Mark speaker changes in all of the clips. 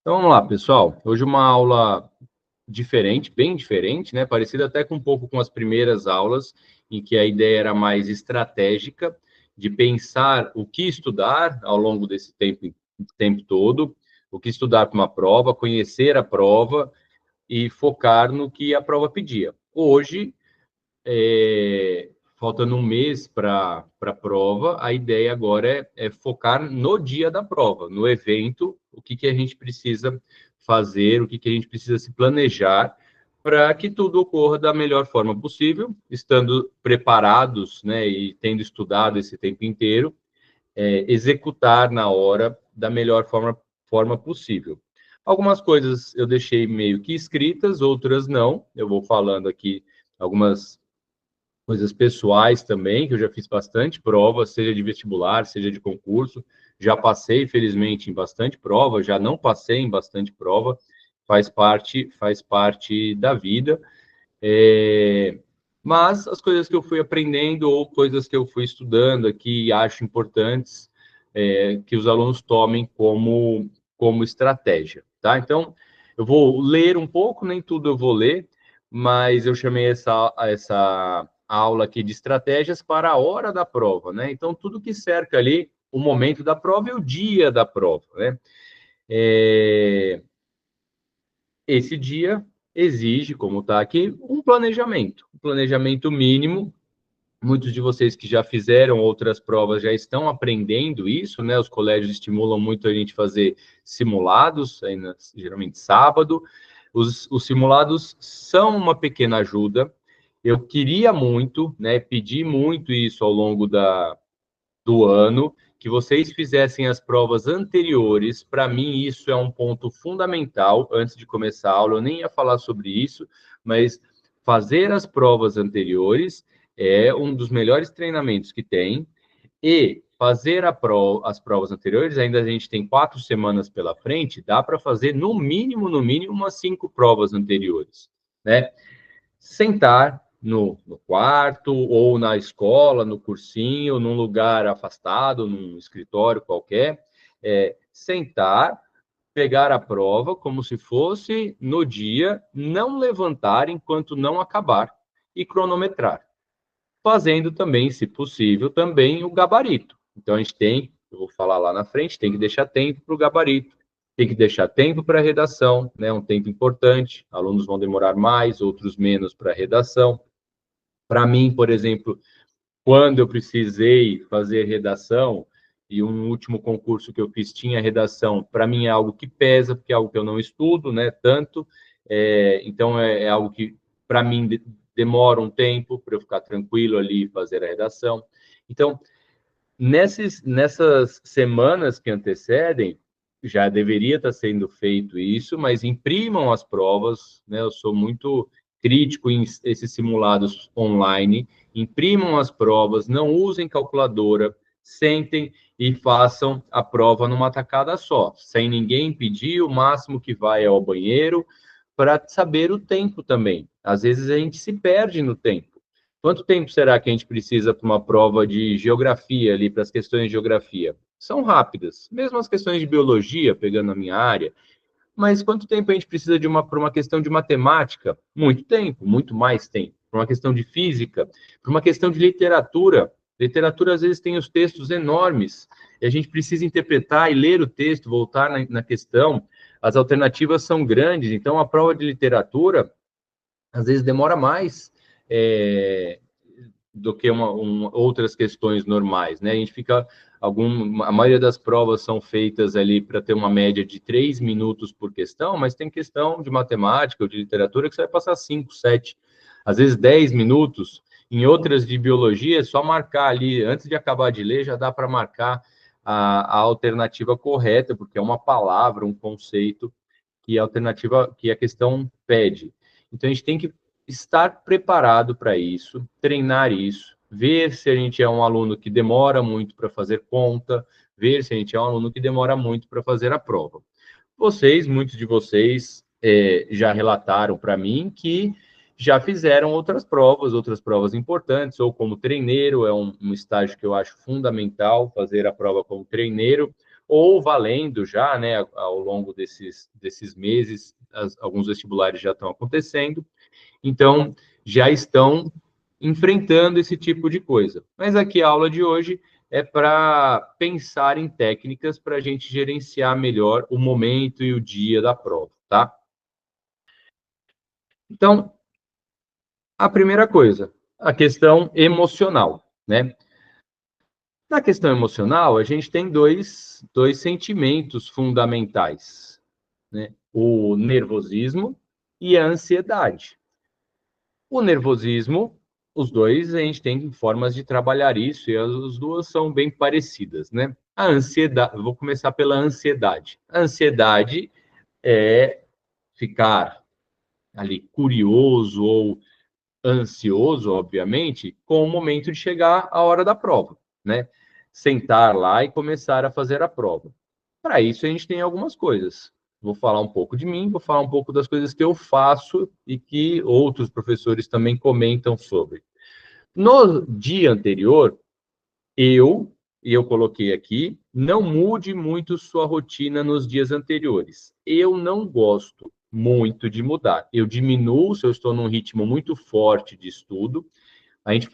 Speaker 1: Então vamos lá, pessoal. Hoje uma aula diferente, bem diferente, né? Parecida até com um pouco com as primeiras aulas, em que a ideia era mais estratégica, de pensar o que estudar ao longo desse tempo todo, o que estudar para uma prova, conhecer a prova e focar no que a prova pedia. Hoje, faltando um mês para a prova, a ideia agora é focar no dia da prova, no evento, o que a gente precisa fazer, o que a gente precisa se planejar para que tudo ocorra da melhor forma possível, estando preparados, né, e tendo estudado esse tempo inteiro, executar na hora da melhor forma possível. Algumas coisas eu deixei meio que escritas, outras não. Eu vou falando aqui algumas coisas pessoais também, que eu já fiz bastante prova, seja de vestibular, seja de concurso. Já passei, felizmente, em bastante prova, já não passei em bastante prova, faz parte da vida. É, mas as coisas que eu fui aprendendo ou coisas que eu fui estudando aqui e acho importantes que os alunos tomem como estratégia, tá? Então, eu vou ler um pouco, nem tudo eu vou ler, mas eu chamei essa aula aqui de estratégias para a hora da prova, né? Então, tudo que cerca ali o momento da prova e o dia da prova, né? Esse dia exige, como está aqui, um planejamento mínimo. Muitos de vocês que já fizeram outras provas já estão aprendendo isso, né? Os colégios estimulam muito a gente fazer simulados, geralmente sábado. Os simulados são uma pequena ajuda. Eu queria muito, né? Pedi muito isso ao longo do ano, que vocês fizessem as provas anteriores. Para mim, isso é um ponto fundamental. Antes de começar a aula, eu nem ia falar sobre isso, mas fazer as provas anteriores é um dos melhores treinamentos que tem. E fazer as provas anteriores, ainda a gente tem 4 semanas pela frente, dá para fazer no mínimo, umas 5 provas anteriores, né? Sentar no quarto, ou na escola, no cursinho, num lugar afastado, num escritório qualquer, sentar, pegar a prova como se fosse no dia, não levantar enquanto não acabar e cronometrar. Fazendo também, se possível, também o gabarito. Então, a gente tem, eu vou falar lá na frente, tem que deixar tempo para o gabarito, tem que deixar tempo para a redação, né? Um tempo importante. Alunos vão demorar mais, outros menos para a redação. Para mim, por exemplo, quando eu precisei fazer redação, e um último concurso que eu fiz tinha redação, para mim é algo que pesa, porque é algo que eu não estudo, né, tanto, então é algo que, para mim, demora um tempo para eu ficar tranquilo ali e fazer a redação. Então, nessas semanas que antecedem, já deveria estar sendo feito isso, mas imprimam as provas, né? Eu sou muito crítico em esses simulados online. Imprimam as provas, não usem calculadora, sentem e façam a prova numa tacada só, sem ninguém pedir. O máximo que vai é ao banheiro, para saber o tempo também. Às vezes a gente se perde no tempo. Quanto tempo será que a gente precisa para uma prova de geografia ali, para as questões de geografia? São rápidas, mesmo as questões de biologia, pegando a minha área, mas quanto tempo a gente precisa para uma questão de matemática? Muito tempo, muito mais tempo. Para uma questão de física, para uma questão de literatura. Literatura, às vezes, tem os textos enormes, e a gente precisa interpretar e ler o texto, voltar na questão. As alternativas são grandes, então a prova de literatura, às vezes, demora mais. É, do que outras questões normais, né? A gente fica a maioria das provas são feitas ali para ter uma média de 3 minutos por questão, mas tem questão de matemática ou de literatura que você vai passar 5, 7, às vezes 10 minutos. Em outras de biologia, é só marcar ali, antes de acabar de ler, já dá para marcar a alternativa correta, porque é uma palavra, um conceito que a questão pede. Então, a gente tem que estar preparado para isso, treinar isso, ver se a gente é um aluno que demora muito para fazer conta, ver se a gente é um aluno que demora muito para fazer a prova. Muitos de vocês, já relataram para mim que já fizeram outras provas importantes, ou como treineiro, é um estágio que eu acho fundamental, fazer a prova como treineiro, ou valendo já, né, ao longo desses meses, alguns vestibulares já estão acontecendo, então já estão enfrentando esse tipo de coisa. Mas aqui a aula de hoje é para pensar em técnicas para a gente gerenciar melhor o momento e o dia da prova, tá? Então, a primeira coisa, a questão emocional, né? Na questão emocional, a gente tem dois sentimentos fundamentais, né? O nervosismo e a ansiedade. O nervosismo, os dois, a gente tem formas de trabalhar isso e as duas são bem parecidas, né? A ansiedade, vou começar pela ansiedade. A ansiedade é ficar ali curioso ou ansioso, obviamente, com o momento de chegar a hora da prova, né? Sentar lá e começar a fazer a prova. Para isso, a gente tem algumas coisas. Vou falar um pouco de mim, vou falar um pouco das coisas que eu faço e que outros professores também comentam sobre. No dia anterior, eu coloquei aqui, não mude muito sua rotina nos dias anteriores. Eu não gosto muito de mudar. Eu diminuo se eu estou num ritmo muito forte de estudo. A gente,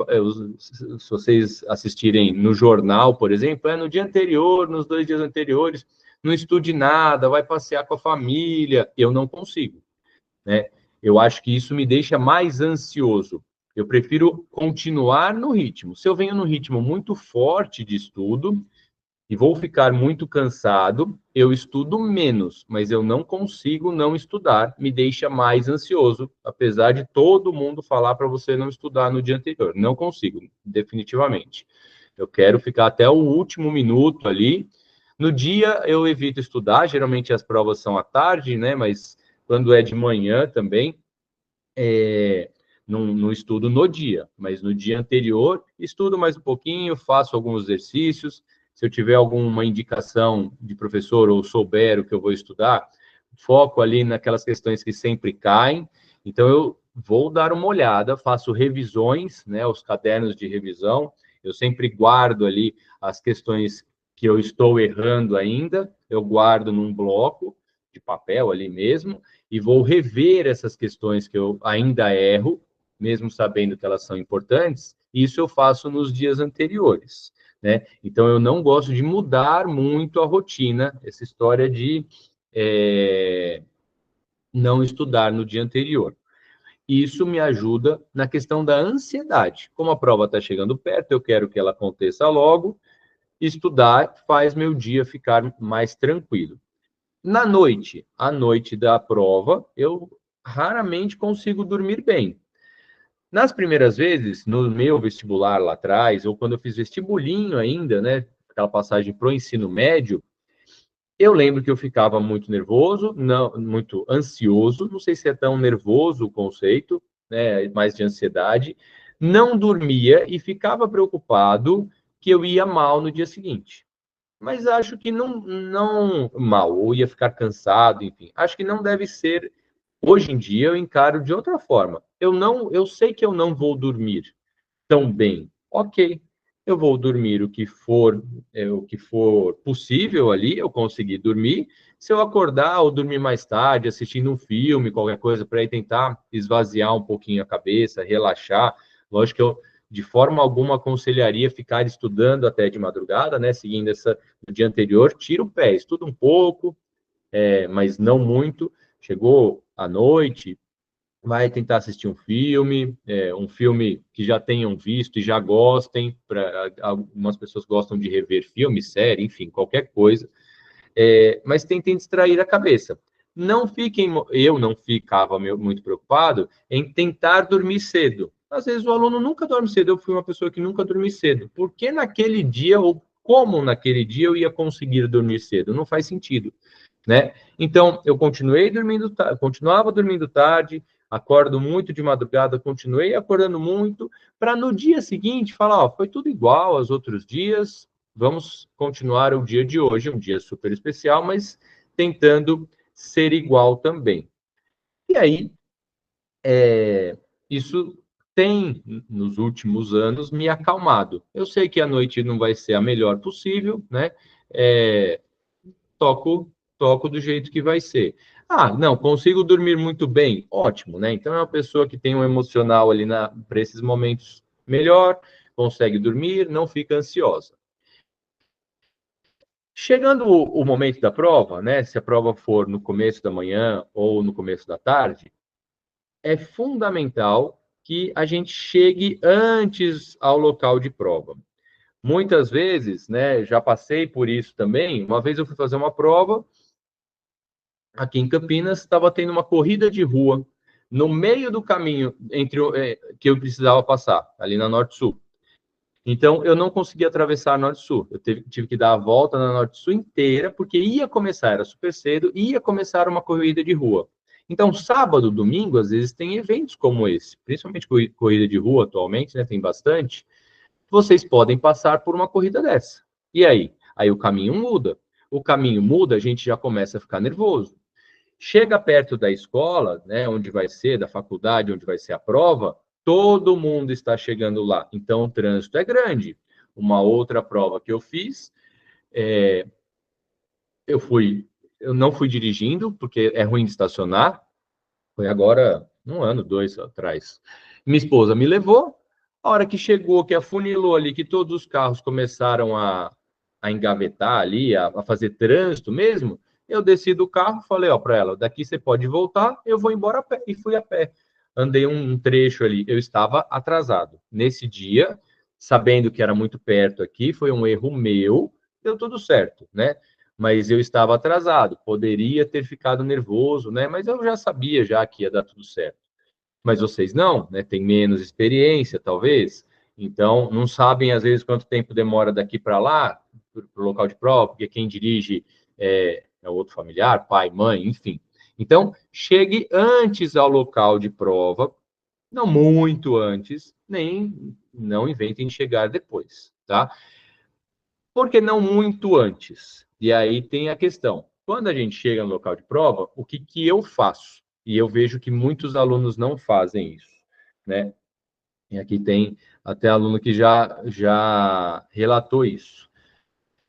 Speaker 1: se vocês assistirem no jornal, por exemplo, no dia anterior, nos 2 dias anteriores, não estude nada, vai passear com a família. Eu não consigo, né? Eu acho que isso me deixa mais ansioso. Eu prefiro continuar no ritmo. Se eu venho no ritmo muito forte de estudo e vou ficar muito cansado, eu estudo menos, mas eu não consigo não estudar, me deixa mais ansioso, apesar de todo mundo falar para você não estudar no dia anterior. Não consigo, definitivamente. Eu quero ficar até o último minuto ali. No dia eu evito estudar, geralmente as provas são à tarde, né? Mas quando é de manhã também, não estudo no dia, mas no dia anterior, estudo mais um pouquinho, faço alguns exercícios. Se eu tiver alguma indicação de professor ou souber o que eu vou estudar, foco ali naquelas questões que sempre caem. Então, eu vou dar uma olhada, faço revisões, né, os cadernos de revisão. Eu sempre guardo ali as questões que eu estou errando ainda, eu guardo num bloco de papel ali mesmo, e vou rever essas questões que eu ainda erro, mesmo sabendo que elas são importantes. Isso eu faço nos dias anteriores, né? Então eu não gosto de mudar muito a rotina, essa história de não estudar no dia anterior. Isso me ajuda na questão da ansiedade. Como a prova está chegando perto, eu quero que ela aconteça logo. Estudar faz meu dia ficar mais tranquilo. Na noite, à noite da prova, eu raramente consigo dormir bem. Nas primeiras vezes, no meu vestibular lá atrás, ou quando eu fiz vestibulinho ainda, né, aquela passagem para o ensino médio, eu lembro que eu ficava muito nervoso, não, muito ansioso, não sei se é tão nervoso o conceito, né, mais de ansiedade, não dormia e ficava preocupado que eu ia mal no dia seguinte. Mas acho que não mal, ou ia ficar cansado, enfim. Acho que não deve ser. Hoje em dia eu encaro de outra forma. Eu sei que eu não vou dormir tão bem. Ok, eu vou dormir o que for possível ali, eu conseguir dormir. Se eu acordar ou dormir mais tarde, assistindo um filme, qualquer coisa, para ir tentar esvaziar um pouquinho a cabeça, relaxar. Lógico que eu, de forma alguma, aconselharia ficar estudando até de madrugada, né? Seguindo essa no dia anterior, tira o pé, estuda um pouco, mas não muito. Chegou à noite, vai tentar assistir um filme que já tenham visto e já gostem. Algumas pessoas gostam de rever filme, série, enfim, qualquer coisa. Mas tentem distrair a cabeça. Não fiquem, eu não ficava muito preocupado em tentar dormir cedo. Às vezes o aluno nunca dorme cedo. Eu fui uma pessoa que nunca dormi cedo. Por que naquele dia ou como naquele dia eu ia conseguir dormir cedo? Não faz sentido, né? Então, eu continuava dormindo tarde, acordo muito de madrugada, continuei acordando muito, para no dia seguinte falar, ó, foi tudo igual aos outros dias, vamos continuar o dia de hoje, um dia super especial, mas tentando ser igual também. E aí, isso tem, nos últimos anos, me acalmado. Eu sei que a noite não vai ser a melhor possível, né? toco do jeito que vai ser. Ah, não, consigo dormir muito bem, ótimo, né? Então é uma pessoa que tem um emocional ali para esses momentos melhor, consegue dormir, não fica ansiosa. Chegando o momento da prova, né? Se a prova for no começo da manhã ou no começo da tarde, é fundamental que a gente chegue antes ao local de prova. Muitas vezes, né, já passei por isso também. Uma vez eu fui fazer uma prova aqui em Campinas, estava tendo uma corrida de rua no meio do caminho que eu precisava passar, ali na Norte-Sul. Então, eu não consegui atravessar a Norte-Sul. Eu tive que dar a volta na Norte-Sul inteira, porque ia começar, era super cedo, ia começar uma corrida de rua. Então, sábado, domingo, às vezes tem eventos como esse, principalmente corrida de rua atualmente, né, tem bastante. Vocês podem passar por uma corrida dessa. E aí? Aí o caminho muda. O caminho muda, a gente já começa a ficar nervoso. Chega perto da escola, né, onde vai ser, da faculdade, onde vai ser a prova, todo mundo está chegando lá. Então, o trânsito é grande. Uma outra prova que eu fiz, eu não fui dirigindo, porque é ruim de estacionar. Foi agora, um ano, 2 atrás. Minha esposa me levou. A hora que chegou, que afunilou ali, que todos os carros começaram a engavetar ali, a fazer trânsito mesmo, eu desci do carro, falei, ó, para ela, daqui você pode voltar, eu vou embora a pé. E fui a pé. Andei um trecho ali. Eu estava atrasado. Nesse dia, sabendo que era muito perto aqui, foi um erro meu, deu tudo certo, né? Mas eu estava atrasado, poderia ter ficado nervoso, né? Mas eu já sabia já que ia dar tudo certo. Mas vocês não, né? Tem menos experiência, talvez. Então, não sabem, às vezes, quanto tempo demora daqui para lá, para o local de prova, porque quem dirige é outro familiar, pai, mãe, enfim. Então, chegue antes ao local de prova, não muito antes, nem não inventem de chegar depois, tá? Por que não muito antes? E aí tem a questão. Quando a gente chega no local de prova, o que, que eu faço? E eu vejo que muitos alunos não fazem isso, né? E aqui tem até aluno que já relatou isso.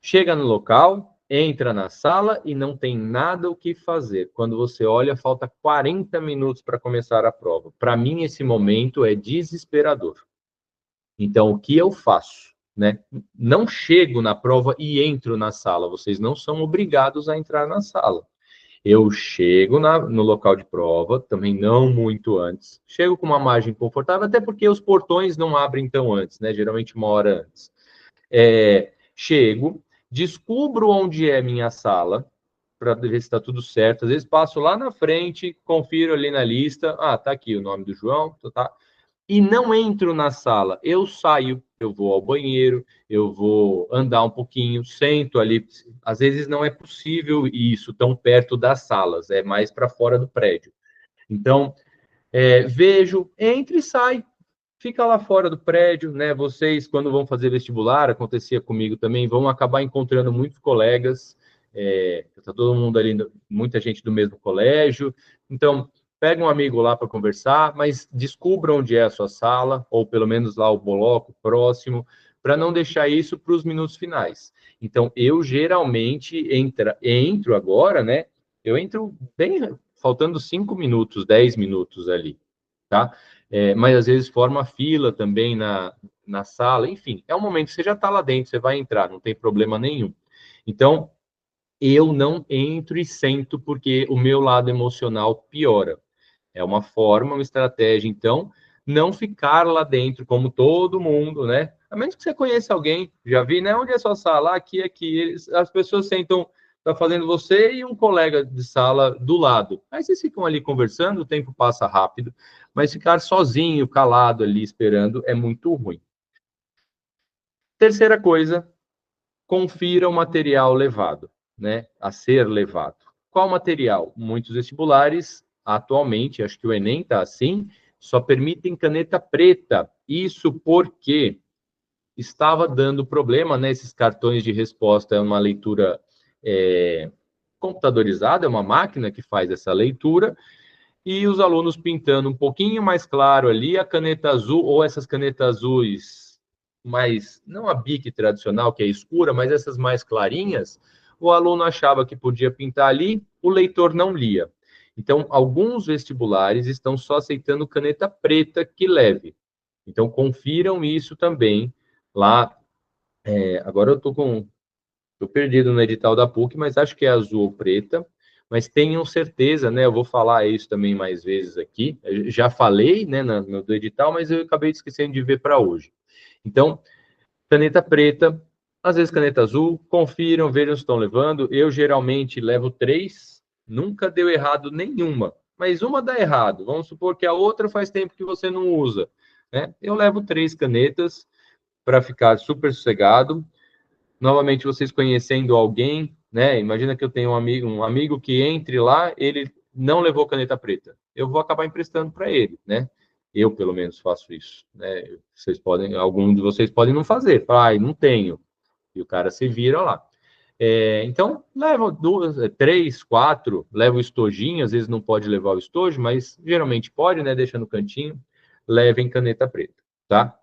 Speaker 1: Chega no local, entra na sala e não tem nada o que fazer. Quando você olha, falta 40 minutos para começar a prova. Para mim, esse momento é desesperador. Então, o que eu faço? Né? Não chego na prova e entro na sala. Vocês não são obrigados a entrar na sala. Eu chego no local de prova, também não muito antes. Chego com uma margem confortável, até porque os portões não abrem tão antes, né? Geralmente uma hora antes. Chego, descubro onde é minha sala, para ver se está tudo certo. Às vezes passo lá na frente, confiro ali na lista. Ah, tá aqui o nome do João, tá. E não entro na sala, eu saio, eu vou ao banheiro, eu vou andar um pouquinho, sento ali. Às vezes não é possível isso tão perto das salas, é mais para fora do prédio. Então, vejo, entra e sai, fica lá fora do prédio, né? Vocês, quando vão fazer vestibular, acontecia comigo também, vão acabar encontrando muitos colegas, tá todo mundo ali, muita gente do mesmo colégio. Então, pega um amigo lá para conversar, mas descubra onde é a sua sala, ou pelo menos lá o bloco próximo, para não deixar isso para os minutos finais. Então, eu geralmente entro agora, né? Eu entro bem, faltando 5 minutos, 10 minutos ali, tá? Mas às vezes forma fila também na sala, enfim, é um momento que você já está lá dentro, você vai entrar, não tem problema nenhum. Então, eu não entro e sento porque o meu lado emocional piora. É uma forma, uma estratégia, então, não ficar lá dentro como todo mundo, né? A menos que você conheça alguém, já vi, né? Onde é a sua sala? Aqui, aqui. As pessoas sentam, tá fazendo você e um colega de sala do lado. Aí vocês ficam ali conversando, o tempo passa rápido, mas ficar sozinho, calado ali, esperando, é muito ruim. Terceira coisa, confira o material levado, né? A ser levado. Qual material? Muitos vestibulares, atualmente, acho que o Enem está assim, só permitem caneta preta. Isso porque estava dando problema, né? Esses cartões de resposta é uma leitura computadorizada, é uma máquina que faz essa leitura, e os alunos pintando um pouquinho mais claro ali, a caneta azul, ou essas canetas azuis mais, não a Bic tradicional, que é escura, mas essas mais clarinhas, o aluno achava que podia pintar ali, o leitor não lia. Então, alguns vestibulares estão só aceitando caneta preta que leve. Então, confiram isso também lá. Agora eu estou perdido no edital da PUC, mas acho que é azul ou preta. Mas tenham certeza, né? Eu vou falar isso também mais vezes aqui. Eu já falei, né, no do edital, mas eu acabei esquecendo de ver para hoje. Então, caneta preta, às vezes caneta azul, confiram, vejam se estão levando. Eu geralmente levo 3, nunca deu errado nenhuma, mas uma dá errado. Vamos supor que a outra faz tempo que você não usa, né? Eu levo 3 canetas para ficar super sossegado. Novamente, vocês conhecendo alguém, né? Imagina que eu tenho um amigo que entre lá, ele não levou caneta preta. Eu vou acabar emprestando para ele, né? Eu, pelo menos, faço isso, né? Vocês podem, algum de vocês podem não fazer. Falar, não tenho. E o cara se vira lá. Então, leva 2, 3, 4, leva o estojinho, às vezes não pode levar o estojo, mas geralmente pode, né? Deixa no cantinho. Levem caneta preta, tá?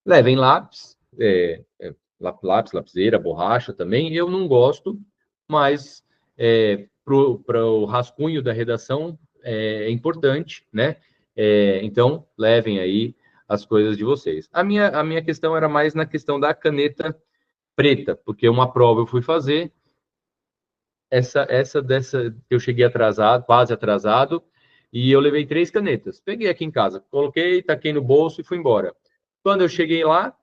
Speaker 1: Levem lápis, lápis, lapiseira, borracha também. Eu não gosto, mas para o rascunho da redação é importante, né? Então, levem aí as coisas de vocês. A minha questão era mais na questão da caneta preta, porque uma prova eu fui fazer, dessa eu cheguei atrasado, quase atrasado, e eu levei 3 canetas. Peguei aqui em casa, coloquei, taquei no bolso e fui embora. Quando eu cheguei lá,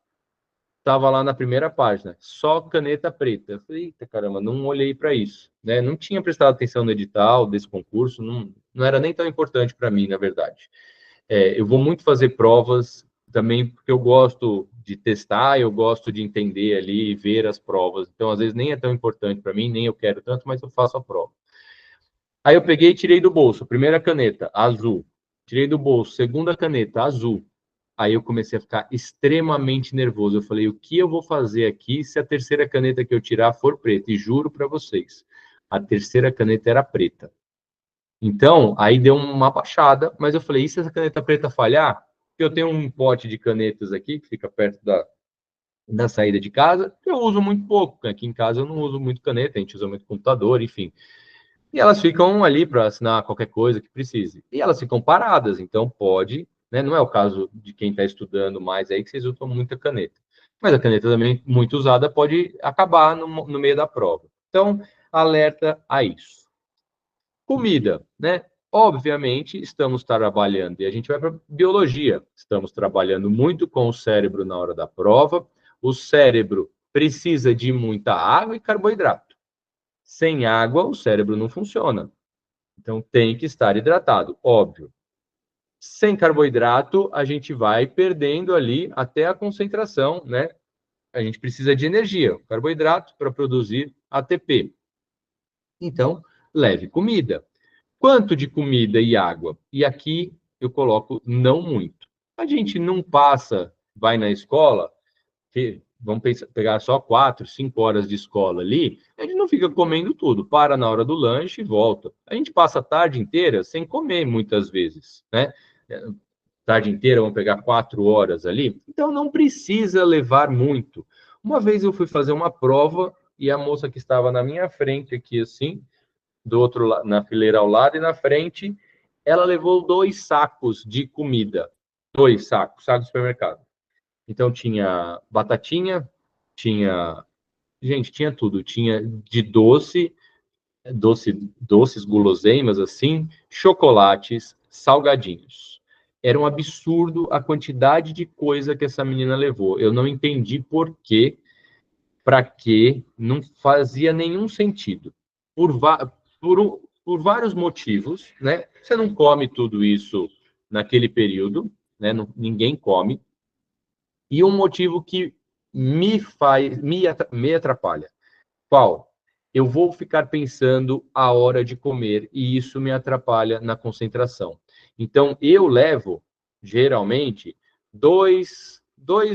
Speaker 1: estava lá na primeira página, só caneta preta. Eu falei, eita caramba, não olhei para isso, né? Não tinha prestado atenção no edital desse concurso, não era nem tão importante para mim, na verdade. Eu vou muito fazer provas também porque eu gosto de testar, eu gosto de entender ali e ver as provas. Então, às vezes, nem é tão importante para mim, nem eu quero tanto, mas eu faço a prova. Aí eu peguei e tirei do bolso, primeira caneta, azul. Tirei do bolso, segunda caneta, azul. Aí eu comecei a ficar extremamente nervoso. Eu falei, o que eu vou fazer aqui se a terceira caneta que eu tirar for preta? E juro para vocês, a terceira caneta era preta. Então, aí deu uma baixada, mas eu falei, e se essa caneta preta falhar? Eu tenho um pote de canetas aqui, que fica perto da saída de casa, que eu uso muito pouco. Aqui em casa eu não uso muito caneta, a gente usa muito computador, enfim. E elas ficam ali para assinar qualquer coisa que precise. E elas ficam paradas, então pode, né? Não é o caso de quem está estudando mais aí, que vocês usam muita caneta. Mas a caneta também, muito usada, pode acabar no meio da prova. Então, alerta a isso. Comida, né? Obviamente, estamos trabalhando, e a gente vai para biologia, estamos trabalhando muito com o cérebro na hora da prova. O cérebro precisa de muita água e carboidrato. Sem água, o cérebro não funciona. Então, tem que estar hidratado, óbvio. Sem carboidrato, a gente vai perdendo ali até a concentração, né? A gente precisa de energia, carboidrato, para produzir ATP. Então, leve comida. Quanto de comida e água? E aqui eu coloco não muito. A gente não passa, vai na escola, vamos pegar só 4, 5 horas de escola ali, a gente não fica comendo tudo, para na hora do lanche e volta. A gente passa a tarde inteira sem comer muitas vezes, né? Tarde inteira, vamos pegar 4 horas ali. Então não precisa levar muito. Uma vez eu fui fazer uma prova e a moça que estava na minha frente aqui assim, do outro lado, na fileira ao lado e na frente, ela levou 2 sacos de comida. 2 sacos do supermercado. Então tinha batatinha, tinha, gente, tinha tudo, tinha de doces guloseimas assim, chocolates, salgadinhos. Era um absurdo a quantidade de coisa que essa menina levou. Eu não entendi por quê, para quê, não fazia nenhum sentido. Por vários motivos, né? Você não come tudo isso naquele período, né? Ninguém come. E um motivo que me atrapalha. Qual? Eu vou ficar pensando a hora de comer e isso me atrapalha na concentração. Então, eu levo, geralmente, dois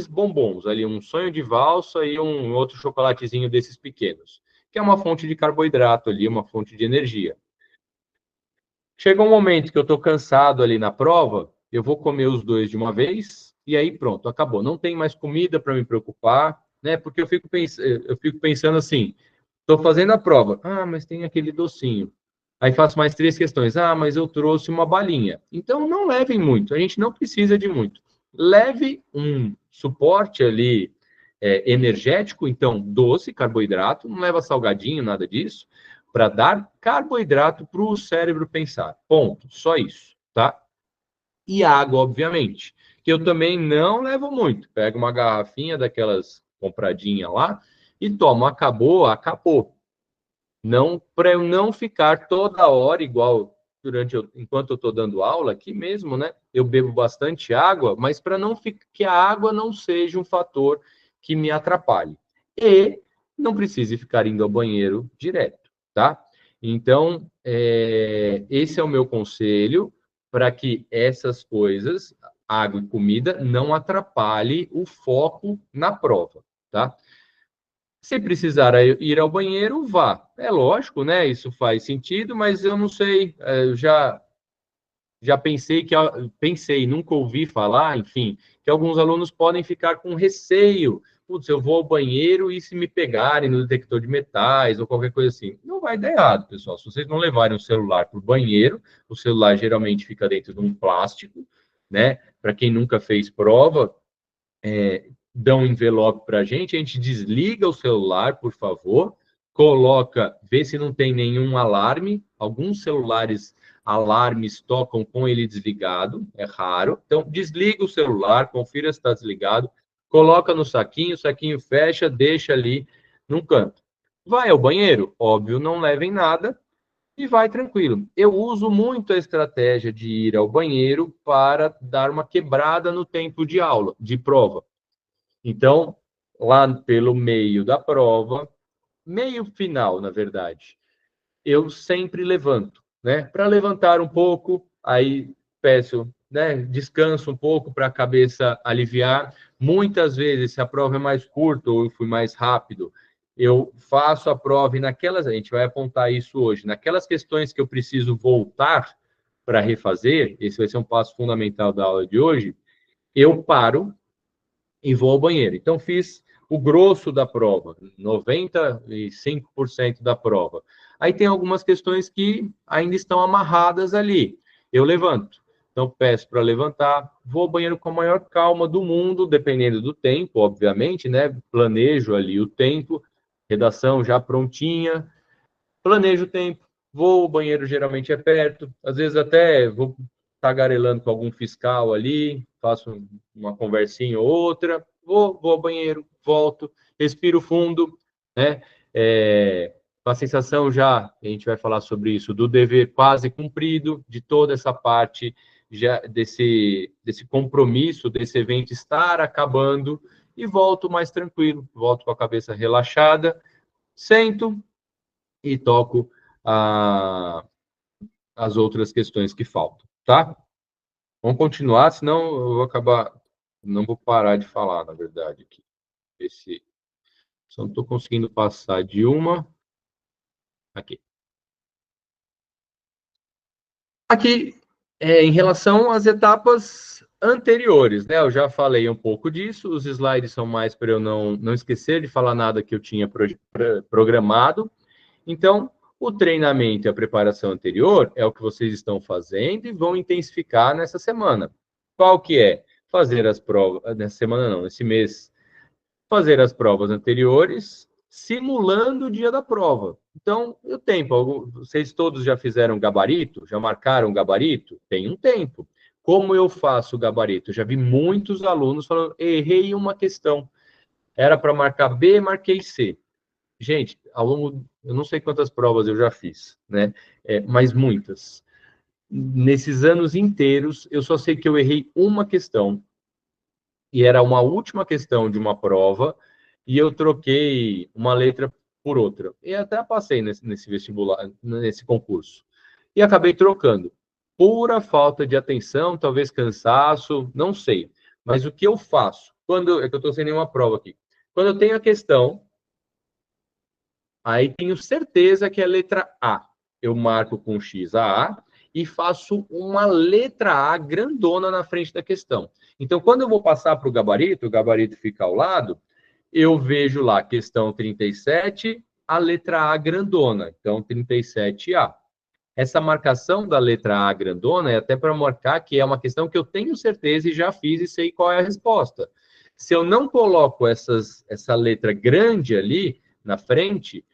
Speaker 1: bombons ali, um sonho de valsa e um outro chocolatezinho desses pequenos, que é uma fonte de carboidrato ali, uma fonte de energia. Chega um momento que eu estou cansado ali na prova, eu vou comer os dois de uma vez e aí pronto, acabou. Não tem mais comida para me preocupar, né? Porque eu fico pensando assim, Estou fazendo a prova. Ah, mas tem aquele docinho. Aí faço mais 3 questões. Ah, mas eu trouxe uma balinha. Então, não levem muito. A gente não precisa de muito. Leve um suporte ali energético, então doce, carboidrato. Não leva salgadinho, nada disso. Para dar carboidrato para o cérebro pensar. Ponto. Só isso, tá? E água, obviamente. Que eu também não levo muito. Pego uma garrafinha daquelas compradinha lá e tomo. Acabou, acabou. Não, para eu não ficar toda hora igual enquanto eu estou dando aula aqui mesmo, né? Eu bebo bastante água, mas para não que a água não seja um fator que me atrapalhe. E não precise ficar indo ao banheiro direto, tá? Então, esse é o meu conselho para que essas coisas, água e comida, não atrapalhe o foco na prova, tá? Se precisar ir ao banheiro, vá. É lógico, né? Isso faz sentido, mas eu não sei. Eu já pensei, nunca ouvi falar, enfim, que alguns alunos podem ficar com receio. Putz, eu vou ao banheiro e se me pegarem no detector de metais ou qualquer coisa assim. Não vai dar errado, pessoal. Se vocês não levarem o celular para o banheiro, o celular geralmente fica dentro de um plástico, né? Para quem nunca fez prova, dão um envelope para a gente desliga o celular, por favor, coloca, vê se não tem nenhum alarme. Alguns celulares, alarmes tocam com ele desligado, é raro. Então, desliga o celular, confira se está desligado, coloca no saquinho, o saquinho fecha, deixa ali num canto. Vai ao banheiro? Óbvio, não levem nada e vai tranquilo. Eu uso muito a estratégia de ir ao banheiro para dar uma quebrada no tempo de aula, de prova. Então, lá pelo meio da prova, meio final, na verdade, eu sempre levanto, né? Para levantar um pouco, aí peço, né? Descanso um pouco para a cabeça aliviar. Muitas vezes, se a prova é mais curta ou eu fui mais rápido, eu faço a prova e naquelas, a gente vai apontar isso hoje, naquelas questões que eu preciso voltar para refazer, esse vai ser um passo fundamental da aula de hoje, eu paro e vou ao banheiro. Então, fiz o grosso da prova, 95% da prova. Aí tem algumas questões que ainda estão amarradas ali. Eu levanto. Então, peço para levantar, vou ao banheiro com a maior calma do mundo, dependendo do tempo, obviamente, né? Planejo ali o tempo, redação já prontinha, planejo o tempo, vou, o banheiro geralmente é perto, às vezes até vou tagarelando com algum fiscal ali, faço uma conversinha ou outra, vou ao banheiro, volto, respiro fundo, né? Com a sensação já, a gente vai falar sobre isso, do dever quase cumprido, de toda essa parte já desse compromisso, desse evento estar acabando, e volto mais tranquilo, volto com a cabeça relaxada, sento, e toco as outras questões que faltam, tá? Vamos continuar, senão eu vou acabar, não vou parar de falar, na verdade, aqui. Só não estou conseguindo passar de uma. Aqui. Aqui, em relação às etapas anteriores, né? Eu já falei um pouco disso, os slides são mais para eu não esquecer de falar nada que eu tinha programado. Então, o treinamento e a preparação anterior é o que vocês estão fazendo e vão intensificar nessa semana. Qual que é? Fazer as provas, nessa semana não, nesse mês, fazer as provas anteriores, simulando o dia da prova. Então, o tempo, vocês todos já fizeram gabarito? Já marcaram gabarito? Tem um tempo. Como eu faço o gabarito? Eu já vi muitos alunos falando, errei uma questão. Era para marcar B, marquei C. Gente, ao longo, eu não sei quantas provas eu já fiz, né? Mas muitas. Nesses anos inteiros, eu só sei que eu errei uma questão, e era uma última questão de uma prova, e eu troquei uma letra por outra. E até passei nesse vestibular, nesse concurso. E acabei trocando. Pura falta de atenção, talvez cansaço, não sei. Mas o que eu faço? É que eu estou sem nenhuma prova aqui. Quando eu tenho a questão, aí tenho certeza que é a letra A. Eu marco com X a A e faço uma letra A grandona na frente da questão. Então, quando eu vou passar para o gabarito fica ao lado, eu vejo lá questão 37, a letra A grandona, então 37A. Essa marcação da letra A grandona é até para marcar que é uma questão que eu tenho certeza e já fiz e sei qual é a resposta. Se eu não coloco essa letra grande ali na frente,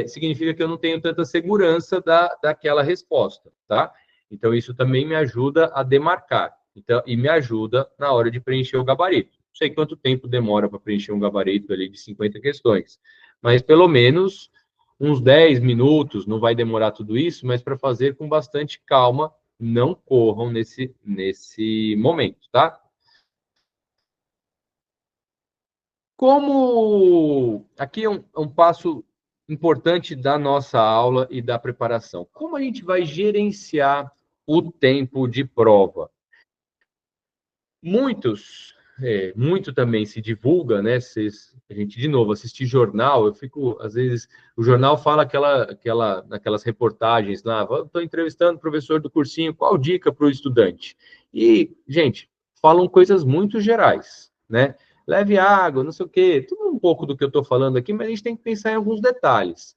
Speaker 1: significa que eu não tenho tanta segurança daquela resposta, tá? Então, isso também me ajuda a demarcar. Então, e me ajuda na hora de preencher o gabarito. Não sei quanto tempo demora para preencher um gabarito ali de 50 questões, mas pelo menos uns 10 minutos, não vai demorar tudo isso, mas para fazer com bastante calma, não corram nesse momento, tá? Como aqui é um passo importante da nossa aula e da preparação. Como a gente vai gerenciar o tempo de prova? Muito também se divulga, né? A gente, de novo, assistir jornal, eu fico, às vezes, o jornal fala naquelas reportagens lá, estou entrevistando o professor do cursinho, qual dica para o estudante? E, gente, falam coisas muito gerais, né? Leve água, não sei o quê, tudo um pouco do que eu estou falando aqui, mas a gente tem que pensar em alguns detalhes.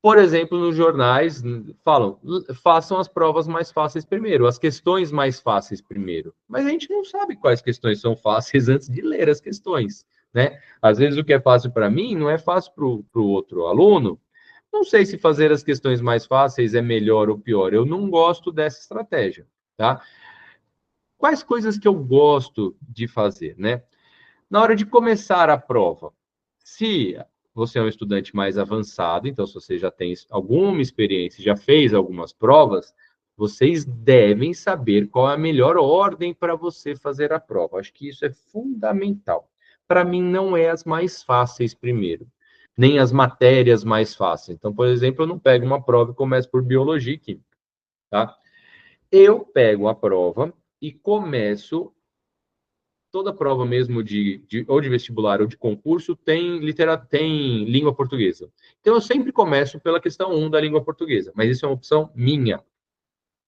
Speaker 1: Por exemplo, nos jornais falam, façam as provas mais fáceis primeiro, as questões mais fáceis primeiro. Mas a gente não sabe quais questões são fáceis antes de ler as questões, né? Às vezes o que é fácil para mim não é fácil para o outro aluno. Não sei se fazer as questões mais fáceis é melhor ou pior. Eu não gosto dessa estratégia, tá? Quais coisas que eu gosto de fazer, né? Na hora de começar a prova, se você é um estudante mais avançado, então se você já tem alguma experiência, já fez algumas provas, vocês devem saber qual é a melhor ordem para você fazer a prova. Acho que isso é fundamental. Para mim, não é as mais fáceis primeiro, nem as matérias mais fáceis. Então, por exemplo, eu não pego uma prova e começo por biologia e química, tá? Eu pego a prova e começo toda prova mesmo ou de vestibular ou de concurso tem língua portuguesa. Então, eu sempre começo pela questão 1 da língua portuguesa, mas isso é uma opção minha,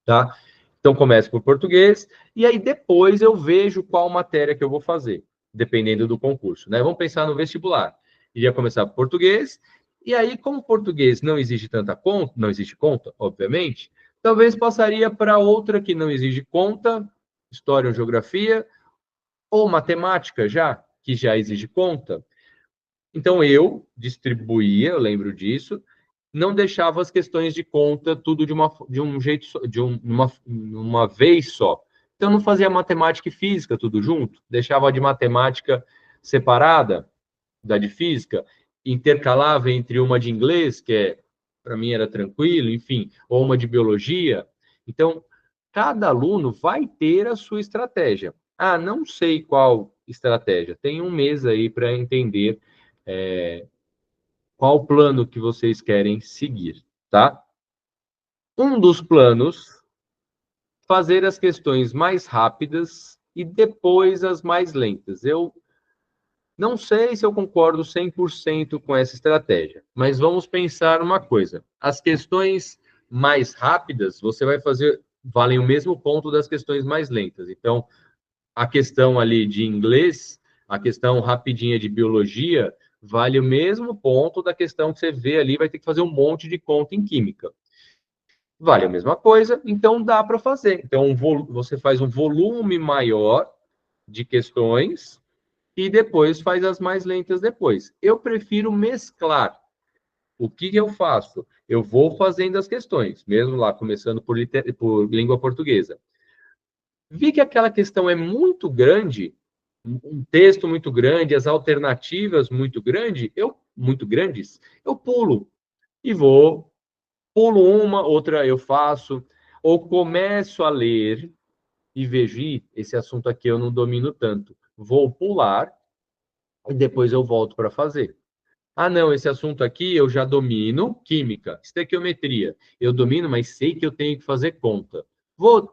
Speaker 1: tá? Então, começo por português, e aí depois eu vejo qual matéria que eu vou fazer, dependendo do concurso, né? Vamos pensar no vestibular. Iria começar por português, e aí, como português não exige tanta conta, não existe conta, obviamente, talvez passaria para outra que não exige conta, história ou geografia, ou matemática já, que já exige conta. Então eu distribuía, eu lembro disso, não deixava as questões de conta tudo de um jeito só, uma vez só. Então não fazia matemática e física tudo junto, deixava a de matemática separada da de física, intercalava entre uma de inglês, que para mim era tranquilo, enfim, ou uma de biologia. Então, cada aluno vai ter a sua estratégia. Ah, não sei qual estratégia. Tem um mês aí para entender qual plano que vocês querem seguir, tá? Um dos planos, fazer as questões mais rápidas e depois as mais lentas. Eu não sei se eu concordo 100% com essa estratégia, mas vamos pensar uma coisa. As questões mais rápidas, você vai fazer, valem o mesmo ponto das questões mais lentas. Então, a questão ali de inglês, a questão rapidinha de biologia, vale o mesmo ponto da questão que você vê ali, vai ter que fazer um monte de conta em química. Vale a mesma coisa, então dá para fazer. Então, você faz um volume maior de questões e depois faz as mais lentas depois. Eu prefiro mesclar. O que eu faço? Eu vou fazendo as questões, mesmo lá começando por língua portuguesa. Vi que aquela questão é muito grande, um texto muito grande, as alternativas muito grandes, eu pulo e pulo uma, outra eu faço, ou começo a ler e vejo, esse assunto aqui eu não domino tanto. Vou pular e depois eu volto para fazer. Ah, não, esse assunto aqui eu já domino, química, estequiometria. Eu domino, mas sei que eu tenho que fazer conta.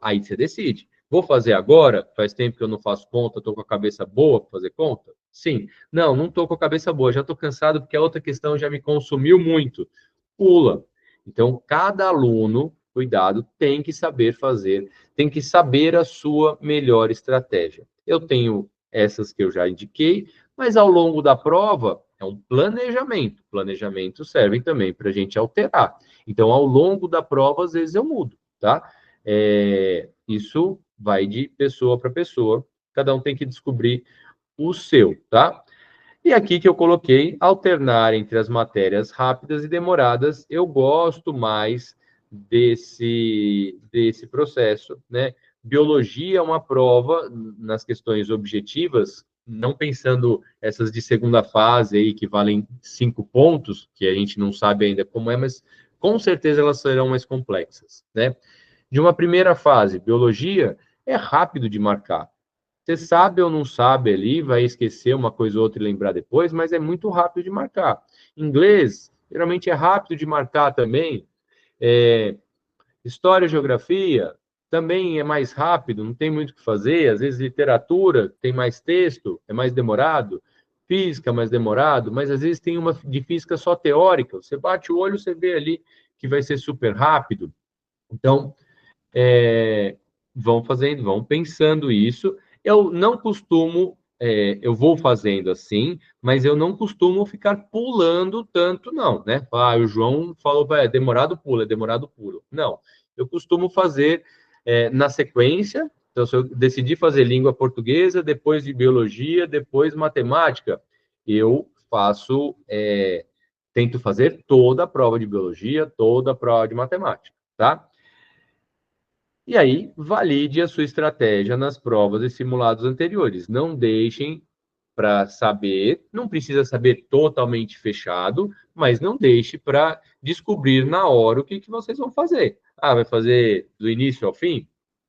Speaker 1: Aí você decide. Vou fazer agora? Faz tempo que eu não faço conta, estou com a cabeça boa para fazer conta? Sim. Não estou com a cabeça boa, já estou cansado porque a outra questão já me consumiu muito. Pula. Então, cada aluno, cuidado, tem que saber fazer, tem que saber a sua melhor estratégia. Eu tenho essas que eu já indiquei, mas ao longo da prova, é um planejamento. Planejamento serve também para a gente alterar. Então, ao longo da prova, às vezes eu mudo, tá? Isso vai de pessoa para pessoa. Cada um tem que descobrir o seu, tá? E aqui que eu coloquei alternar entre as matérias rápidas e demoradas. Eu gosto mais desse processo, né? Biologia é uma prova nas questões objetivas, não pensando essas de segunda fase aí que valem 5 pontos, que a gente não sabe ainda como é, mas com certeza elas serão mais complexas, né? De uma primeira fase, biologia, é rápido de marcar. Você sabe ou não sabe ali, vai esquecer uma coisa ou outra e lembrar depois, mas é muito rápido de marcar. Inglês, geralmente é rápido de marcar também. História e geografia, também é mais rápido, não tem muito o que fazer. Às vezes, literatura tem mais texto, é mais demorado. Física, mais demorado, mas às vezes tem uma de física só teórica. Você bate o olho, você vê ali que vai ser super rápido. Então, vão fazendo, vão pensando isso. Eu não costumo, eu vou fazendo assim, mas eu não costumo ficar pulando tanto, não, né? O João falou, é demorado, pula, é demorado, pulo. Não, eu costumo fazer na sequência. Então, se eu decidir fazer língua portuguesa, depois de biologia, depois matemática, eu faço, tento fazer toda a prova de biologia, toda a prova de matemática, tá? E aí, valide a sua estratégia nas provas e simulados anteriores. Não deixem para saber, não precisa saber totalmente fechado, mas não deixe para descobrir na hora o que vocês vão fazer. Vai fazer do início ao fim?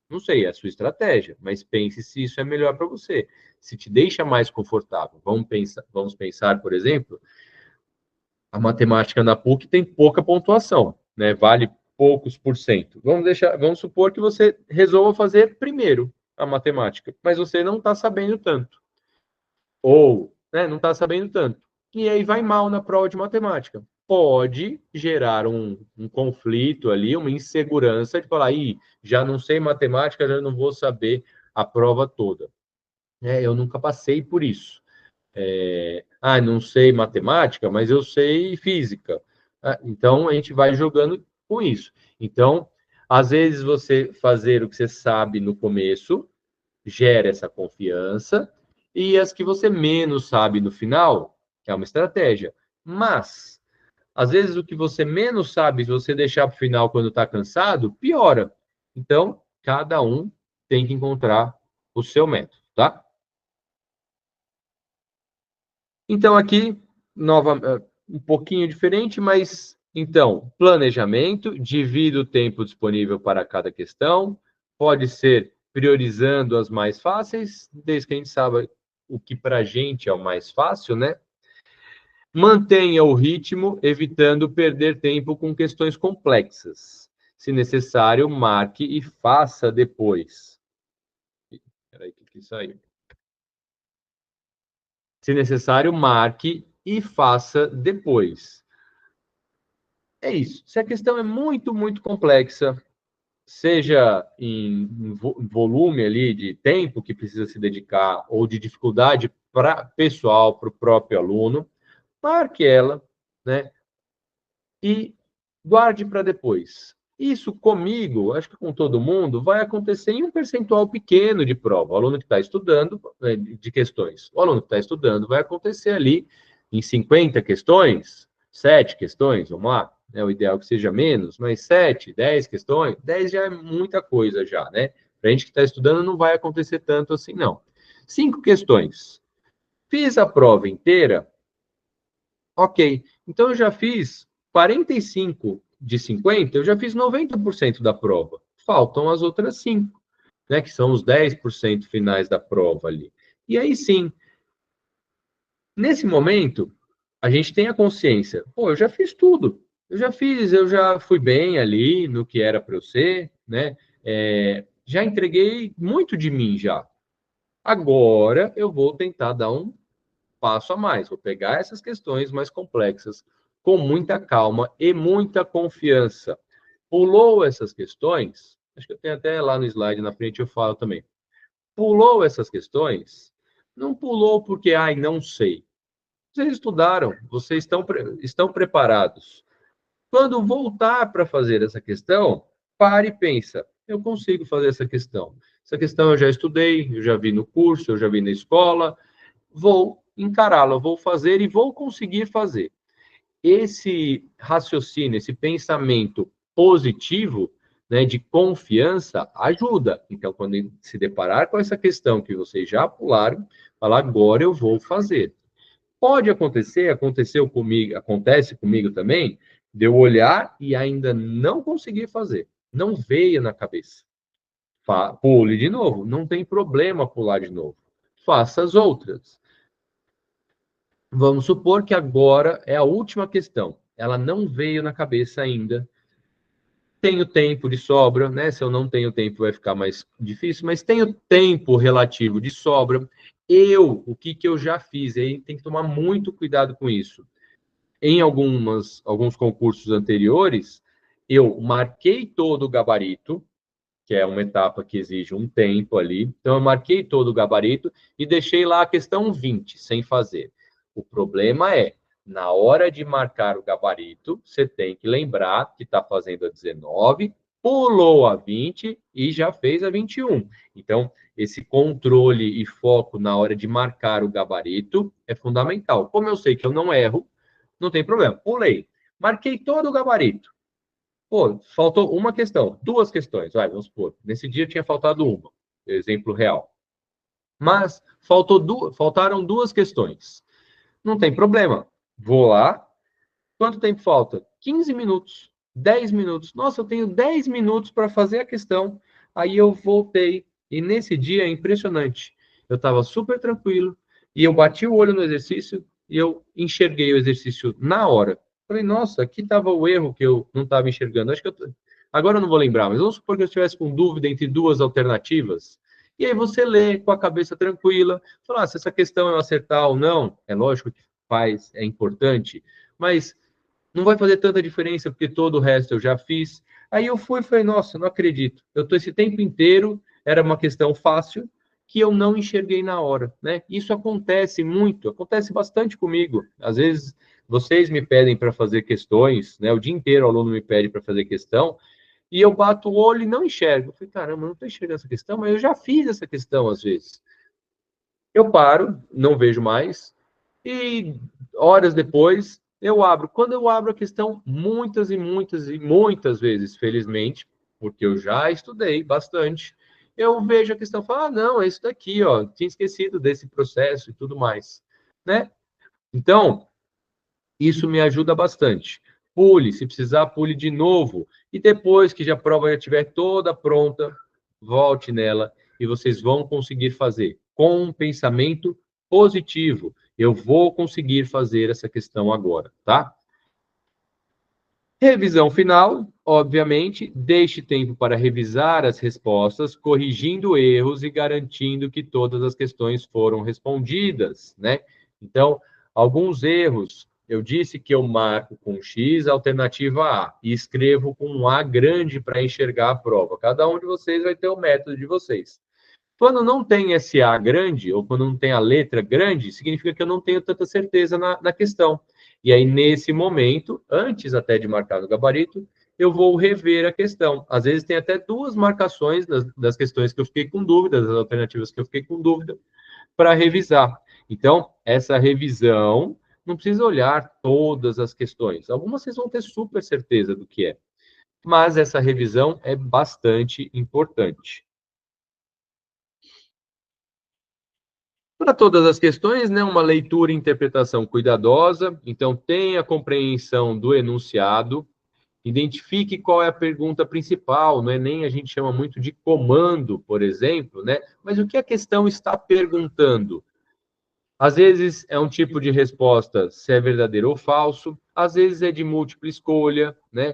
Speaker 1: Não sei, é a sua estratégia, mas pense se isso é melhor para você. Se te deixa mais confortável. Vamos pensar, por exemplo, a matemática na PUC tem pouca pontuação, né? Vale poucos por cento. Vamos supor que você resolva fazer primeiro a matemática, mas você não está sabendo tanto. Ou, né, não está sabendo tanto. E aí vai mal na prova de matemática. Pode gerar um conflito ali, uma insegurança de falar, já não sei matemática, já não vou saber a prova toda. Eu nunca passei por isso. Não sei matemática, mas eu sei física. Então, a gente vai jogando com isso. Então, às vezes, você fazer o que você sabe no começo gera essa confiança, e as que você menos sabe no final é uma estratégia. Mas, às vezes, o que você menos sabe, se você deixar para o final quando está cansado, piora. Então, cada um tem que encontrar o seu método, tá? Então, aqui, um pouquinho diferente, mas então, planejamento, divida o tempo disponível para cada questão, pode ser priorizando as mais fáceis, desde que a gente saiba o que para a gente é o mais fácil, né? Mantenha o ritmo, evitando perder tempo com questões complexas. Se necessário, marque e faça depois. Peraí, que saiu. Se necessário, marque e faça depois. É isso. Se a questão é muito, muito complexa, seja em volume ali de tempo que precisa se dedicar ou de dificuldade pessoal para o próprio aluno, marque ela, né? E guarde para depois. Isso comigo, acho que com todo mundo, vai acontecer em um percentual pequeno de prova. O aluno que está estudando, de questões. O aluno que está estudando vai acontecer ali em 50 questões, 7 questões, vamos lá. O ideal é que seja menos, mas 7, 10 questões, 10 já é muita coisa já, né? Para a gente que está estudando, não vai acontecer tanto assim, não. 5 questões. Fiz a prova inteira? Ok. Então, eu já fiz 45 de 50, eu já fiz 90% da prova. Faltam as outras 5, né, que são os 10% finais da prova ali. E aí sim, nesse momento, a gente tem a consciência, eu já fiz tudo. Eu já fui bem ali no que era para eu ser, né? Já entreguei muito de mim já. Agora eu vou tentar dar um passo a mais. Vou pegar essas questões mais complexas com muita calma e muita confiança. Pulou essas questões, acho que eu tenho até lá no slide na frente eu falo também. Pulou essas questões, não pulou porque, não sei. Vocês estudaram, vocês estão preparados. Quando voltar para fazer essa questão, pare e pensa, eu consigo fazer essa questão. Essa questão eu já estudei, eu já vi no curso, eu já vi na escola, vou encará-la, vou fazer e vou conseguir fazer. Esse raciocínio, esse pensamento positivo, né, de confiança, ajuda. Então, quando se deparar com essa questão que vocês já pularam, falar, agora eu vou fazer. Pode acontecer, aconteceu comigo, acontece comigo também, de eu olhar e ainda não conseguir fazer. Não veio na cabeça. Pule de novo, não tem problema pular de novo. Faça as outras. Vamos supor que agora é a última questão. Ela não veio na cabeça ainda. Tenho tempo de sobra, né? Se eu não tenho tempo, vai ficar mais difícil, mas tenho tempo relativo de sobra. O que eu já fiz? Aí tem que tomar muito cuidado com isso. Em alguns concursos anteriores, eu marquei todo o gabarito, que é uma etapa que exige um tempo ali. Então, eu marquei todo o gabarito e deixei lá a questão 20, sem fazer. O problema é, na hora de marcar o gabarito, você tem que lembrar que está fazendo a 19, pulou a 20 e já fez a 21. Então, esse controle e foco na hora de marcar o gabarito é fundamental. Como eu sei que eu não erro, não tem problema. Pulei. Marquei todo o gabarito. Pô, faltou uma questão, duas questões, vamos supor. Nesse dia tinha faltado uma, exemplo real. Mas faltaram duas questões. Não tem problema. Vou lá. Quanto tempo falta? 15 minutos, 10 minutos. Nossa, eu tenho 10 minutos para fazer a questão. Aí eu voltei. E nesse dia é impressionante. Eu estava super tranquilo e eu bati o olho no exercício e eu enxerguei o exercício na hora. Falei, nossa, aqui estava o erro que eu não estava enxergando. Acho que agora eu não vou lembrar, mas vamos supor que eu estivesse com dúvida entre duas alternativas. E aí você lê com a cabeça tranquila, fala, se essa questão eu acertar ou não, é lógico que faz, é importante, mas não vai fazer tanta diferença porque todo o resto eu já fiz. Aí eu fui e falei, nossa, não acredito. Eu estou esse tempo inteiro, era uma questão fácil, que eu não enxerguei na hora, né? Isso acontece muito, acontece bastante comigo. Às vezes vocês me pedem para fazer questões, né? O dia inteiro o aluno me pede para fazer questão, e eu bato o olho e não enxergo. Eu falei, caramba, eu não estou enxergando essa questão, mas eu já fiz essa questão às vezes. Eu paro, não vejo mais, e horas depois eu abro. Quando eu abro a questão, muitas e muitas e muitas vezes, felizmente, porque eu já estudei bastante, eu vejo a questão e falo, ah, não, é isso daqui, ó, tinha esquecido desse processo e tudo mais, né? Então, isso me ajuda bastante. Pule, se precisar, pule de novo. E depois que a prova já estiver toda pronta, volte nela e vocês vão conseguir fazer com um pensamento positivo. Eu vou conseguir fazer essa questão agora, tá? Revisão final, obviamente, deixe tempo para revisar as respostas, corrigindo erros e garantindo que todas as questões foram respondidas, né? Então, alguns erros, eu disse que eu marco com X, alternativa A, e escrevo com um A grande para enxergar a prova. Cada um de vocês vai ter o método de vocês. Quando não tem esse A grande, ou quando não tem a letra grande, significa que eu não tenho tanta certeza na questão. E aí, nesse momento, antes até de marcar no gabarito, eu vou rever a questão. Às vezes tem até duas marcações das questões que eu fiquei com dúvida, das alternativas que eu fiquei com dúvida, para revisar. Então, essa revisão não precisa olhar todas as questões. Algumas vocês vão ter super certeza do que é. Mas essa revisão é bastante importante. Para todas as questões, né, uma leitura e interpretação cuidadosa. Então, tenha a compreensão do enunciado, identifique qual é a pergunta principal, não é nem a gente chama muito de comando, por exemplo, né? Mas o que a questão está perguntando? Às vezes é um tipo de resposta se é verdadeiro ou falso, às vezes é de múltipla escolha, né?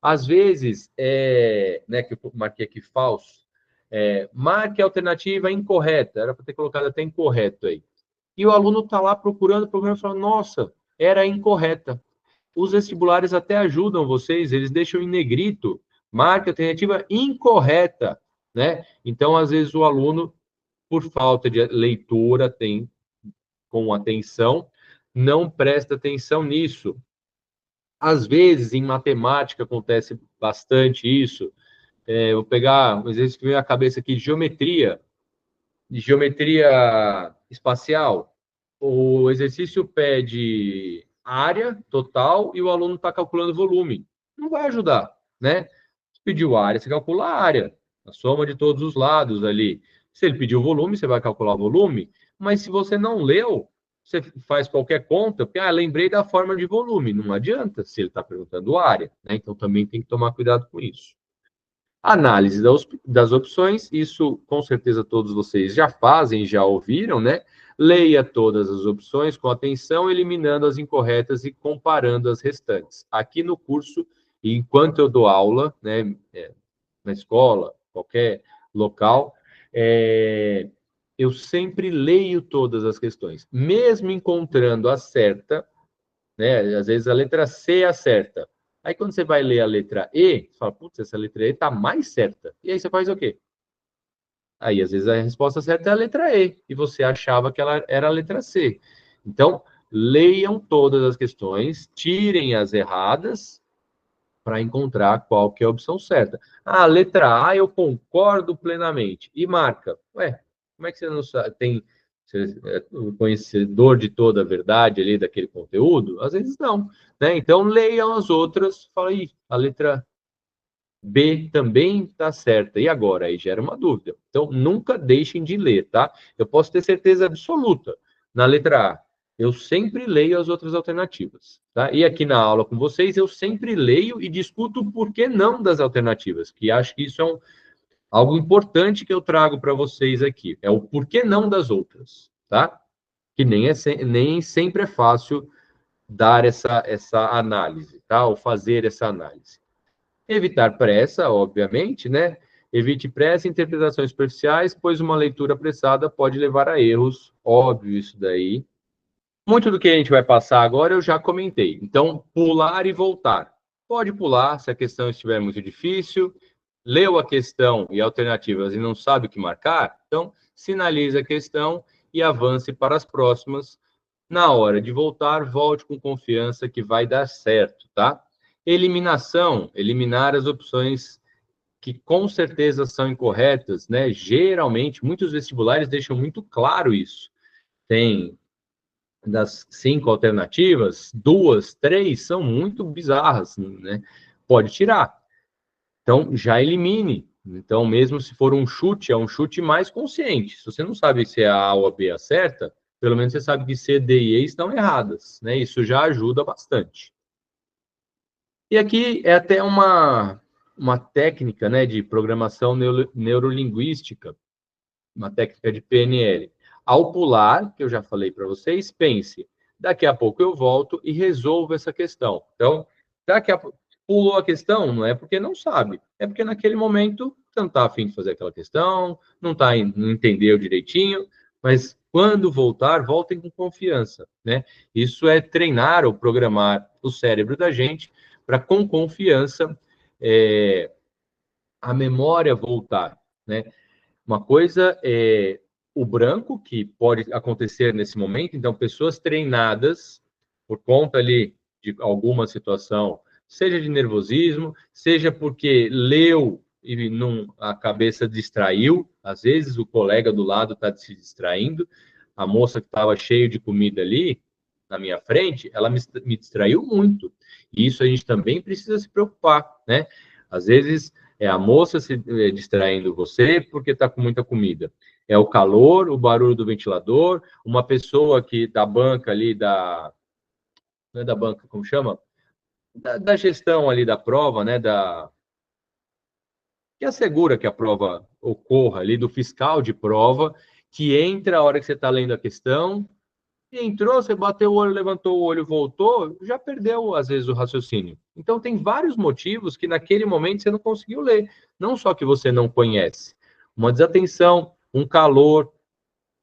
Speaker 1: Às vezes é, né, que eu marquei aqui falso, marque a alternativa incorreta, era para ter colocado até incorreto aí. E o aluno está lá procurando e fala, nossa, era incorreta. Os vestibulares até ajudam vocês, eles deixam em negrito, marque a alternativa incorreta, né? Então, às vezes, o aluno, por falta de leitura, tem com atenção, não presta atenção nisso. Às vezes, em matemática, acontece bastante isso. Vou pegar um exercício que veio à cabeça aqui, de geometria espacial. O exercício pede área total e o aluno está calculando volume. Não vai ajudar, né? Se pediu área, você calcula a área, a soma de todos os lados ali. Se ele pediu volume, você vai calcular o volume, mas se você não leu, você faz qualquer conta, porque, lembrei da forma de volume. Não adianta se ele está perguntando área, né? Então também tem que tomar cuidado com isso. Análise das opções, isso com certeza todos vocês já fazem, já ouviram, né? Leia todas as opções com atenção, eliminando as incorretas e comparando as restantes. Aqui no curso, enquanto eu dou aula, né, na escola, qualquer local, eu sempre leio todas as questões, mesmo encontrando a certa, né? Às vezes a letra C acerta. Aí quando você vai ler a letra E, você fala, putz, essa letra E está mais certa. E aí você faz o quê? Aí às vezes a resposta certa é a letra E, e você achava que ela era a letra C. Então, leiam todas as questões, tirem as erradas para encontrar qual que é a opção certa. Ah, letra A eu concordo plenamente. E marca. Ué, como é que você não sabe? Você é o conhecedor de toda a verdade ali daquele conteúdo? Às vezes não, né? Então leiam as outras, fala aí, a letra B também está certa. E agora? Aí gera uma dúvida. Então, nunca deixem de ler, tá? Eu posso ter certeza absoluta. Na letra A, eu sempre leio as outras alternativas, tá? E aqui na aula com vocês, eu sempre leio e discuto o porquê não das alternativas, que acho que isso é algo importante que eu trago para vocês aqui. É o porquê não das outras, tá? Que nem sempre é fácil dar essa análise, tá? Ou fazer essa análise. Evitar pressa, obviamente, né? Evite pressa e interpretações superficiais, pois uma leitura apressada pode levar a erros. Óbvio isso daí. Muito do que a gente vai passar agora eu já comentei. Então, pular e voltar. Pode pular se a questão estiver muito difícil. Leu a questão e alternativas e não sabe o que marcar, então sinalize a questão e avance para as próximas. Na hora de voltar, volte com confiança que vai dar certo, tá? Eliminação, eliminar as opções que com certeza são incorretas, né? Geralmente, muitos vestibulares deixam muito claro isso. Tem das 5 alternativas, 2, 3 são muito bizarras, né? Pode tirar. Então, já elimine. Então, mesmo se for um chute, é um chute mais consciente. Se você não sabe se a A ou a B acerta, pelo menos você sabe que C, D e E estão erradas, né? Isso já ajuda bastante. E aqui é até uma técnica, né, de programação neurolinguística, uma técnica de PNL. Ao pular, que eu já falei para vocês, pense, daqui a pouco eu volto e resolvo essa questão. Então, daqui a pouco, pulou a questão, não é porque não sabe, é porque naquele momento você não está afim de fazer aquela questão, não entendeu direitinho, mas quando voltar, voltem com confiança, né? Isso é treinar ou programar o cérebro da gente para, com confiança, a memória voltar, né? Uma coisa é o branco, que pode acontecer nesse momento, então, pessoas treinadas por conta ali de alguma situação, seja de nervosismo, seja porque leu e a cabeça distraiu, às vezes o colega do lado está se distraindo, a moça que estava cheia de comida ali, na minha frente, ela me distraiu muito. E isso a gente também precisa se preocupar, né? Às vezes é a moça se distraindo você porque está com muita comida. É o calor, o barulho do ventilador, uma pessoa que da banca ali, não é da banca, como chama? Da gestão ali da prova, né? Que assegura que a prova ocorra ali, do fiscal de prova, que entra a hora que você está lendo a questão, entrou, você bateu o olho, levantou o olho, voltou, já perdeu, às vezes, o raciocínio. Então, tem vários motivos que naquele momento você não conseguiu ler. Não só que você não conhece. Uma desatenção, um calor,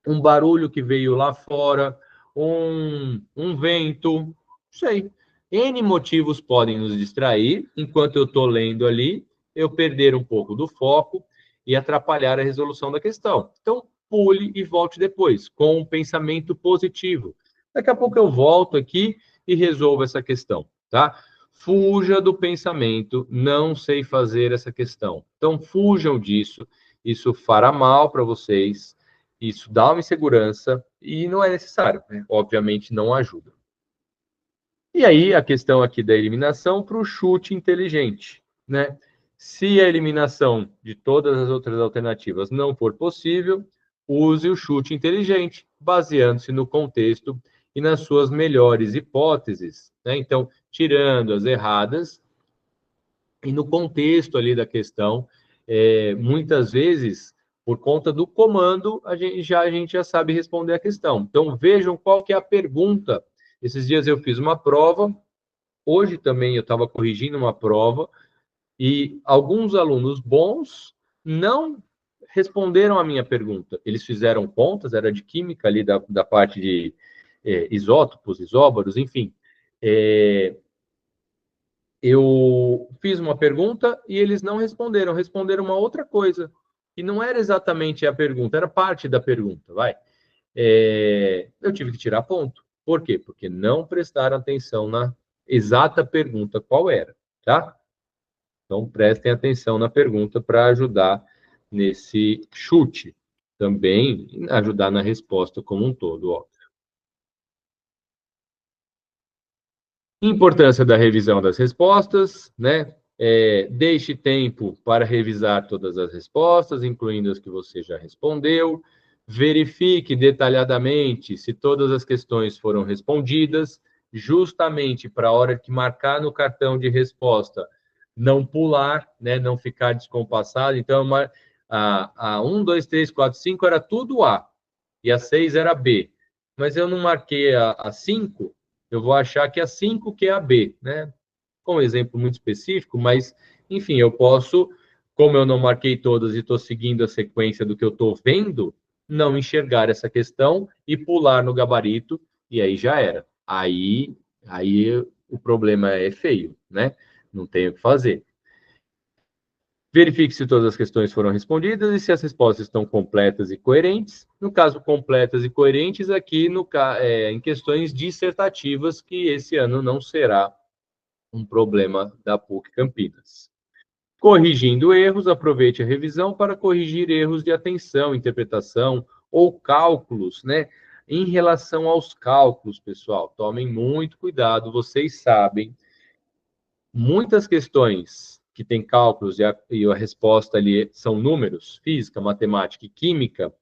Speaker 1: um barulho que veio lá fora, um vento, não sei. N motivos podem nos distrair, enquanto eu estou lendo ali, eu perder um pouco do foco e atrapalhar a resolução da questão. Então, pule e volte depois, com um pensamento positivo. Daqui a pouco eu volto aqui e resolvo essa questão, tá? Fuja do pensamento, não sei fazer essa questão. Então, fujam disso, isso fará mal para vocês, isso dá uma insegurança e não é necessário, né? Obviamente não ajuda. E aí, a questão aqui da eliminação para o chute inteligente, né? Se a eliminação de todas as outras alternativas não for possível, use o chute inteligente, baseando-se no contexto e nas suas melhores hipóteses, né? Então, tirando as erradas e no contexto ali da questão, muitas vezes, por conta do comando, a gente já sabe responder a questão. Então, vejam qual que é a pergunta. Esses dias eu fiz uma prova, hoje também eu estava corrigindo uma prova, e alguns alunos bons não responderam a minha pergunta. Eles fizeram contas, era de química ali, da parte de isótopos, isóbaros, enfim. Eu fiz uma pergunta e eles não responderam, responderam uma outra coisa. E não era exatamente a pergunta, era parte da pergunta, vai. Eu tive que tirar ponto. Por quê? Porque não prestaram atenção na exata pergunta qual era, tá? Então, prestem atenção na pergunta para ajudar nesse chute. Também ajudar na resposta como um todo, ó. Importância da revisão das respostas, né? Deixe tempo para revisar todas as respostas, incluindo as que você já respondeu. Verifique detalhadamente se todas as questões foram respondidas, justamente para a hora que marcar no cartão de resposta, não pular, né? Não ficar descompassado. Então, a 1, 2, 3, 4, 5 era tudo A, e a 6 era B. Mas eu não marquei a 5, eu vou achar que a 5 que é a B, né? Com um exemplo muito específico, mas, enfim, eu posso, como eu não marquei todas e estou seguindo a sequência do que eu estou vendo, não enxergar essa questão e pular no gabarito, e aí já era. Aí o problema é feio, né? Não tem o que fazer. Verifique se todas as questões foram respondidas e se as respostas estão completas e coerentes. No caso, completas e coerentes, aqui em questões dissertativas, que esse ano não será um problema da PUC Campinas. Corrigindo erros, aproveite a revisão para corrigir erros de atenção, interpretação ou cálculos, né? Em relação aos cálculos, pessoal, tomem muito cuidado, vocês sabem, muitas questões que têm cálculos e a resposta ali são números, física, matemática e química,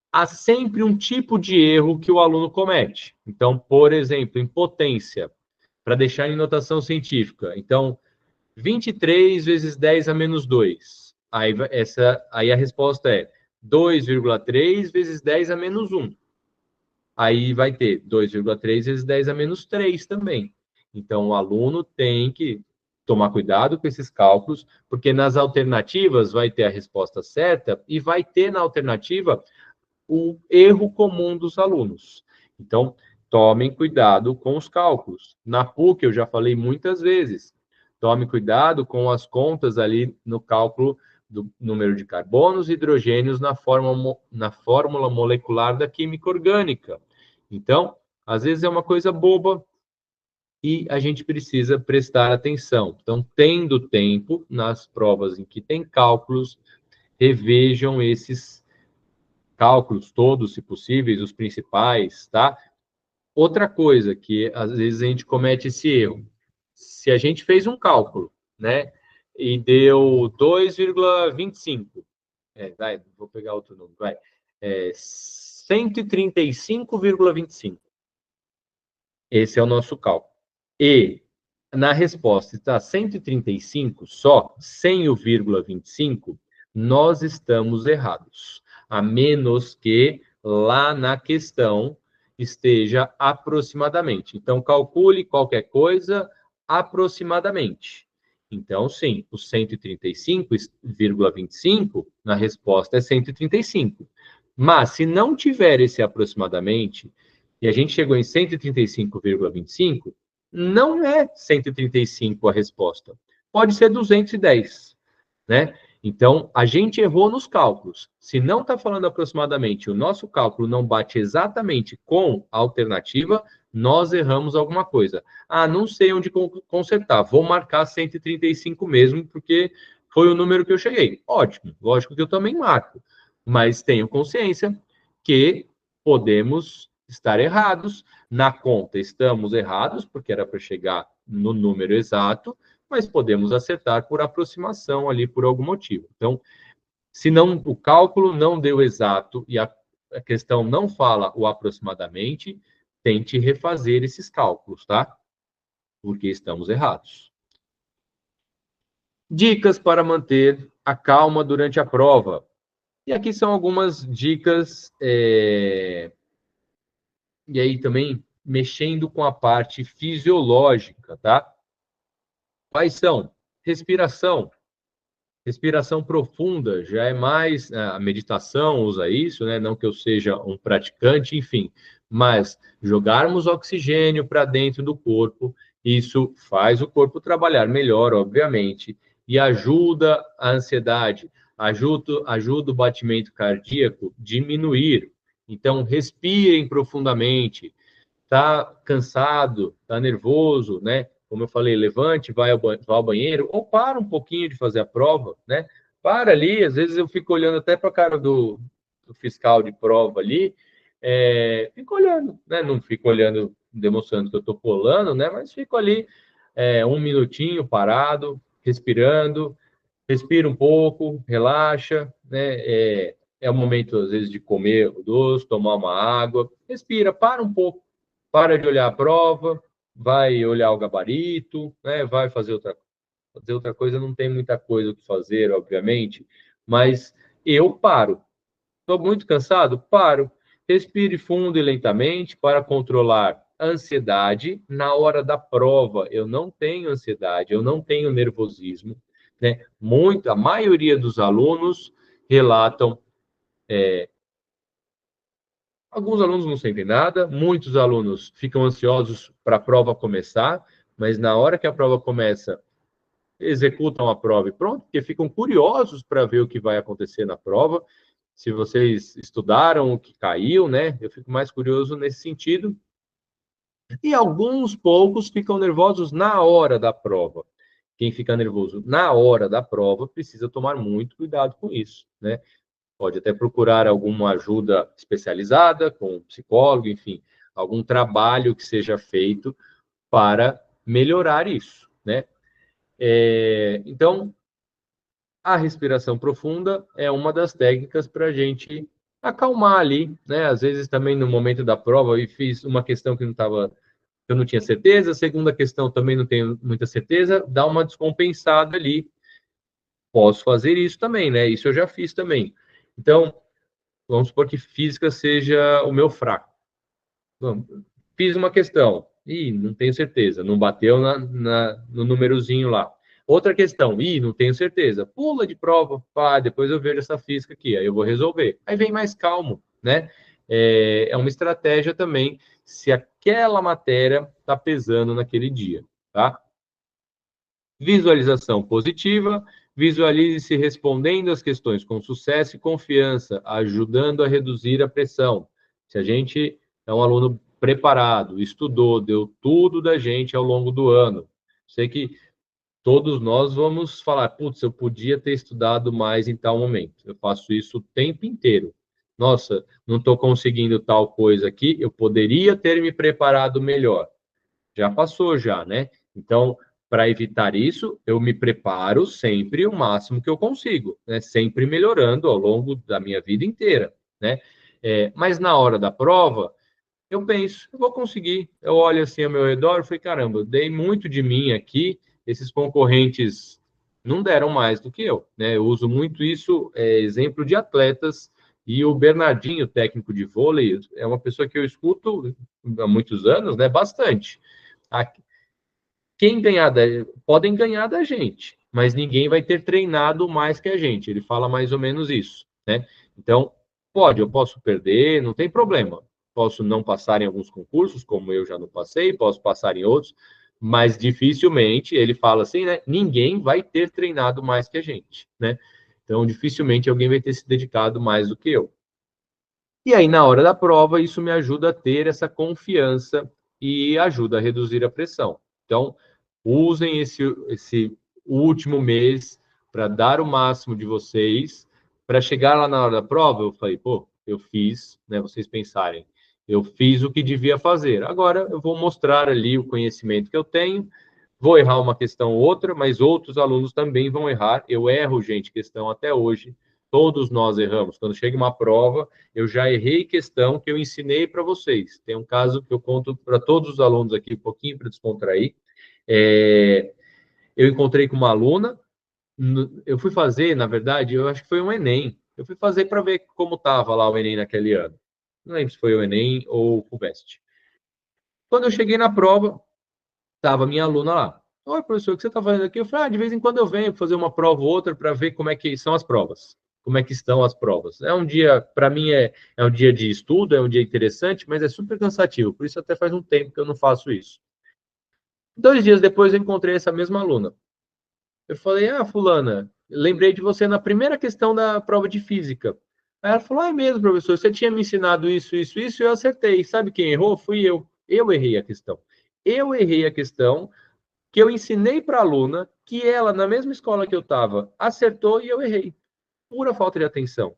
Speaker 1: há sempre um tipo de erro que o aluno comete. Então, por exemplo, em potência, para deixar em notação científica. Então, 23 vezes 10 a menos 2. Aí a resposta é 2,3 vezes 10 a menos 1. Aí vai ter 2,3 vezes 10 a menos 3 também. Então, o aluno tem que tomar cuidado com esses cálculos, porque nas alternativas vai ter a resposta certa e vai ter na alternativa o erro comum dos alunos. Então, tomem cuidado com os cálculos. Na PUC, eu já falei muitas vezes, tome cuidado com as contas ali no cálculo do número de carbonos e hidrogênios na fórmula molecular da química orgânica. Então, às vezes é uma coisa boba e a gente precisa prestar atenção. Então, tendo tempo nas provas em que tem cálculos, revejam esses cálculos todos, se possíveis, os principais, tá? Outra coisa que às vezes a gente comete esse erro. Se a gente fez um cálculo, né, e deu 2,25, vai, vou pegar outro número, vai, 135,25. Esse é o nosso cálculo. E na resposta está 135 só, sem o vírgula 25, nós estamos errados. A menos que lá na questão esteja aproximadamente. Então, calcule qualquer coisa aproximadamente. Então, sim, o 135,25 na resposta é 135. Mas, se não tiver esse aproximadamente, e a gente chegou em 135,25, não é 135 a resposta. Pode ser 210, né? Então, a gente errou nos cálculos. Se não está falando aproximadamente, o nosso cálculo não bate exatamente com a alternativa, nós erramos alguma coisa. Ah, não sei onde consertar, vou marcar 135 mesmo, porque foi o número que eu cheguei. Ótimo, lógico que eu também marco, mas tenho consciência que podemos estar errados. Na conta, estamos errados, porque era para chegar no número exato, mas podemos acertar por aproximação ali, por algum motivo. Então, se não, o cálculo não deu exato e a questão não fala o aproximadamente, tente refazer esses cálculos, tá? Porque estamos errados. Dicas para manter a calma durante a prova. E aqui são algumas dicas, e aí também mexendo com a parte fisiológica, tá? Quais são? Respiração. Respiração profunda já é mais, a meditação usa isso, né? Não que eu seja um praticante, enfim, mas jogarmos oxigênio para dentro do corpo, isso faz o corpo trabalhar melhor, obviamente, e ajuda a ansiedade, ajuda o batimento cardíaco diminuir. Então, respirem profundamente. Tá cansado, tá nervoso, né? Como eu falei, levante, vai ao banheiro, ou para um pouquinho de fazer a prova, né? Para ali, às vezes eu fico olhando até para a cara do fiscal de prova ali, fico olhando, né? Não fico olhando, demonstrando que eu estou colando, né? Mas fico ali um minutinho parado, respirando, respira um pouco, relaxa, né? É o momento, às vezes, de comer o doce, tomar uma água, respira, para um pouco, para de olhar a prova, vai olhar o gabarito, né? Vai fazer outra coisa, não tem muita coisa o que fazer, obviamente, mas eu paro. Estou muito cansado? Paro. Respire fundo e lentamente para controlar a ansiedade. Na hora da prova, eu não tenho ansiedade, eu não tenho nervosismo, né? A maioria dos alunos relatam, alguns alunos não sentem nada, muitos alunos ficam ansiosos para a prova começar, mas na hora que a prova começa, executam a prova e pronto, porque ficam curiosos para ver o que vai acontecer na prova. Se vocês estudaram o que caiu, né? Eu fico mais curioso nesse sentido. E alguns poucos ficam nervosos na hora da prova. Quem fica nervoso na hora da prova precisa tomar muito cuidado com isso, né? Pode até procurar alguma ajuda especializada, com um psicólogo, enfim, algum trabalho que seja feito para melhorar isso, né? Então, a respiração profunda é uma das técnicas para a gente acalmar ali, né? Às vezes também no momento da prova eu fiz uma questão que eu não tinha certeza, a segunda questão também não tenho muita certeza, dá uma descompensada ali. Posso fazer isso também, né? Isso eu já fiz também. Então, vamos supor que física seja o meu fraco. Fiz uma questão, não tenho certeza, não bateu no númerozinho lá. Outra questão, não tenho certeza. Pula de prova, pá, depois eu vejo essa física aqui, aí eu vou resolver. Aí vem mais calmo, né? É uma estratégia também, se aquela matéria está pesando naquele dia, tá? Visualização positiva, visualize-se respondendo as questões com sucesso e confiança, ajudando a reduzir a pressão. Se a gente é um aluno preparado, estudou, deu tudo da gente ao longo do ano, sei que todos nós vamos falar, putz, eu podia ter estudado mais em tal momento. Eu faço isso o tempo inteiro. Nossa, não estou conseguindo tal coisa aqui, eu poderia ter me preparado melhor. Já passou já, né? Então, para evitar isso, eu me preparo sempre o máximo que eu consigo, né? Sempre melhorando ao longo da minha vida inteira, né? Mas na hora da prova, eu penso, eu vou conseguir. Eu olho assim ao meu redor e falei, caramba, eu dei muito de mim aqui, esses concorrentes não deram mais do que eu, né? Eu uso muito isso, exemplo de atletas, e o Bernardinho, técnico de vôlei, é uma pessoa que eu escuto há muitos anos, né? Bastante. Quem ganhar podem ganhar da gente, mas ninguém vai ter treinado mais que a gente. Ele fala mais ou menos isso, né? Então, eu posso perder, não tem problema. Posso não passar em alguns concursos, como eu já não passei, posso passar em outros, mas dificilmente, ele fala assim, né? Ninguém vai ter treinado mais que a gente, né? Então, dificilmente alguém vai ter se dedicado mais do que eu. E aí, na hora da prova, isso me ajuda a ter essa confiança e ajuda a reduzir a pressão. Então, usem esse último mês para dar o máximo de vocês, para chegar lá na hora da prova, eu falei, pô, eu fiz, né? Vocês pensarem, eu fiz o que devia fazer. Agora eu vou mostrar ali o conhecimento que eu tenho, vou errar uma questão ou outra, mas outros alunos também vão errar. Eu erro, gente, questão até hoje. Todos nós erramos. Quando chega uma prova, eu já errei questão que eu ensinei para vocês. Tem um caso que eu conto para todos os alunos aqui, um pouquinho para descontrair. Eu encontrei com uma aluna, eu fui fazer, na verdade, eu acho que foi um Enem. Eu fui fazer para ver como estava lá o Enem naquele ano. Não lembro se foi o Enem ou o FUVEST. Quando eu cheguei na prova, estava minha aluna lá. Oi, professor, o que você está fazendo aqui? Eu falei, de vez em quando eu venho fazer uma prova ou outra para ver como é que são as provas. Como é que estão as provas. É um dia, para mim, é um dia de estudo, é um dia interessante, mas é super cansativo. Por isso até faz um tempo que eu não faço isso. 2 dias depois eu encontrei essa mesma aluna. Eu falei, fulana, lembrei de você na primeira questão da prova de física. Aí ela falou, é mesmo, professor, você tinha me ensinado isso, isso, isso, e eu acertei. Sabe quem errou? Fui eu. Eu errei a questão. Eu errei a questão que eu ensinei para a aluna, que ela, na mesma escola que eu estava, acertou e eu errei. Pura falta de atenção.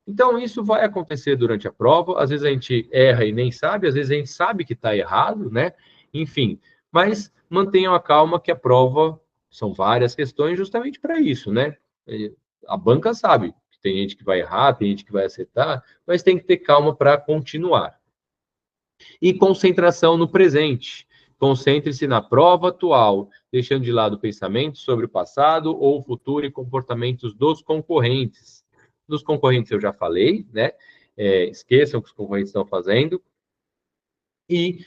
Speaker 1: Então, isso vai acontecer durante a prova. Às vezes a gente erra e nem sabe, às vezes a gente sabe que está errado, né? Enfim, mas mantenham a calma que a prova são várias questões justamente para isso, né? A banca sabe que tem gente que vai errar, tem gente que vai acertar, mas tem que ter calma para continuar. E concentração no presente. Concentre-se na prova atual, deixando de lado pensamentos sobre o passado ou o futuro e comportamentos dos concorrentes. Dos concorrentes eu já falei, né? Esqueçam o que os concorrentes estão fazendo. E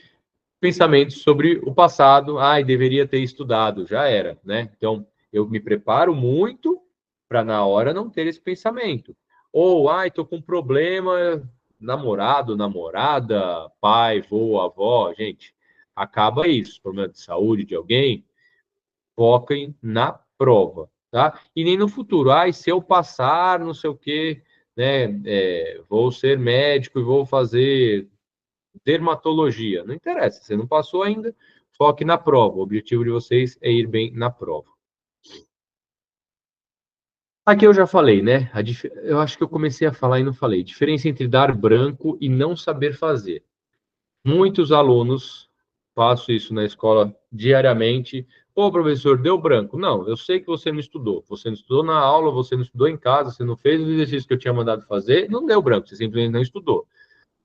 Speaker 1: pensamentos sobre o passado. Deveria ter estudado, já era, né? Então, eu me preparo muito para na hora não ter esse pensamento. Ou, estou com um problema, namorado, namorada, pai, vô, avó, gente, acaba isso, problema de saúde de alguém, foquem na prova, tá? E nem no futuro, se eu passar, não sei o quê, né, vou ser médico e vou fazer dermatologia. Não interessa, você não passou ainda, foque na prova. O objetivo de vocês é ir bem na prova. Aqui eu já falei, né? Eu acho que eu comecei a falar e não falei. Diferença entre dar branco e não saber fazer. Muitos alunos, faço isso na escola diariamente. Pô, professor, deu branco. Não, eu sei que você não estudou. Você não estudou na aula, você não estudou em casa, você não fez o exercício que eu tinha mandado fazer, não deu branco, você simplesmente não estudou.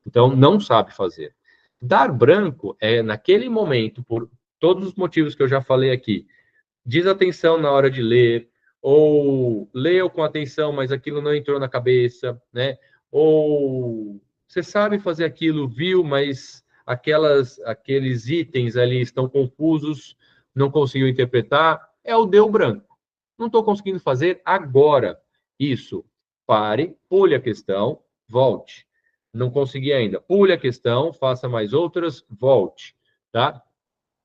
Speaker 1: Então, não sabe fazer. Dar branco é, naquele momento, por todos os motivos que eu já falei aqui, desatenção na hora de ler, ou leu com atenção, mas aquilo não entrou na cabeça, né? Ou você sabe fazer aquilo, viu, mas aqueles itens ali estão confusos, não conseguiu interpretar, é o deu branco. Não estou conseguindo fazer agora. Isso. Pare, pule a questão, volte. Não consegui ainda. Pule a questão, faça mais outras, volte, tá?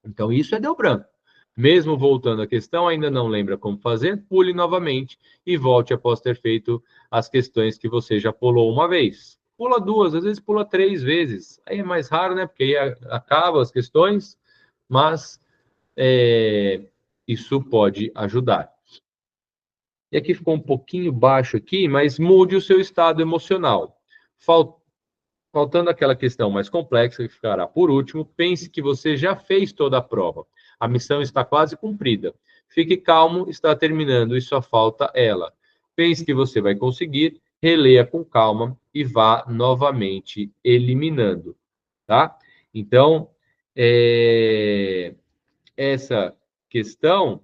Speaker 1: Então, isso é deu branco. Mesmo voltando à questão, ainda não lembra como fazer, pule novamente e volte após ter feito as questões que você já pulou uma vez. Pula 2, às vezes pula 3 vezes. Aí é mais raro, né? Porque aí acaba as questões, mas isso pode ajudar. E aqui ficou um pouquinho baixo aqui, mas mude o seu estado emocional. Faltando aquela questão mais complexa, que ficará por último, pense que você já fez toda a prova. A missão está quase cumprida. Fique calmo, está terminando e só falta ela. Pense que você vai conseguir, releia com calma e vá novamente eliminando, tá? Então, essa questão,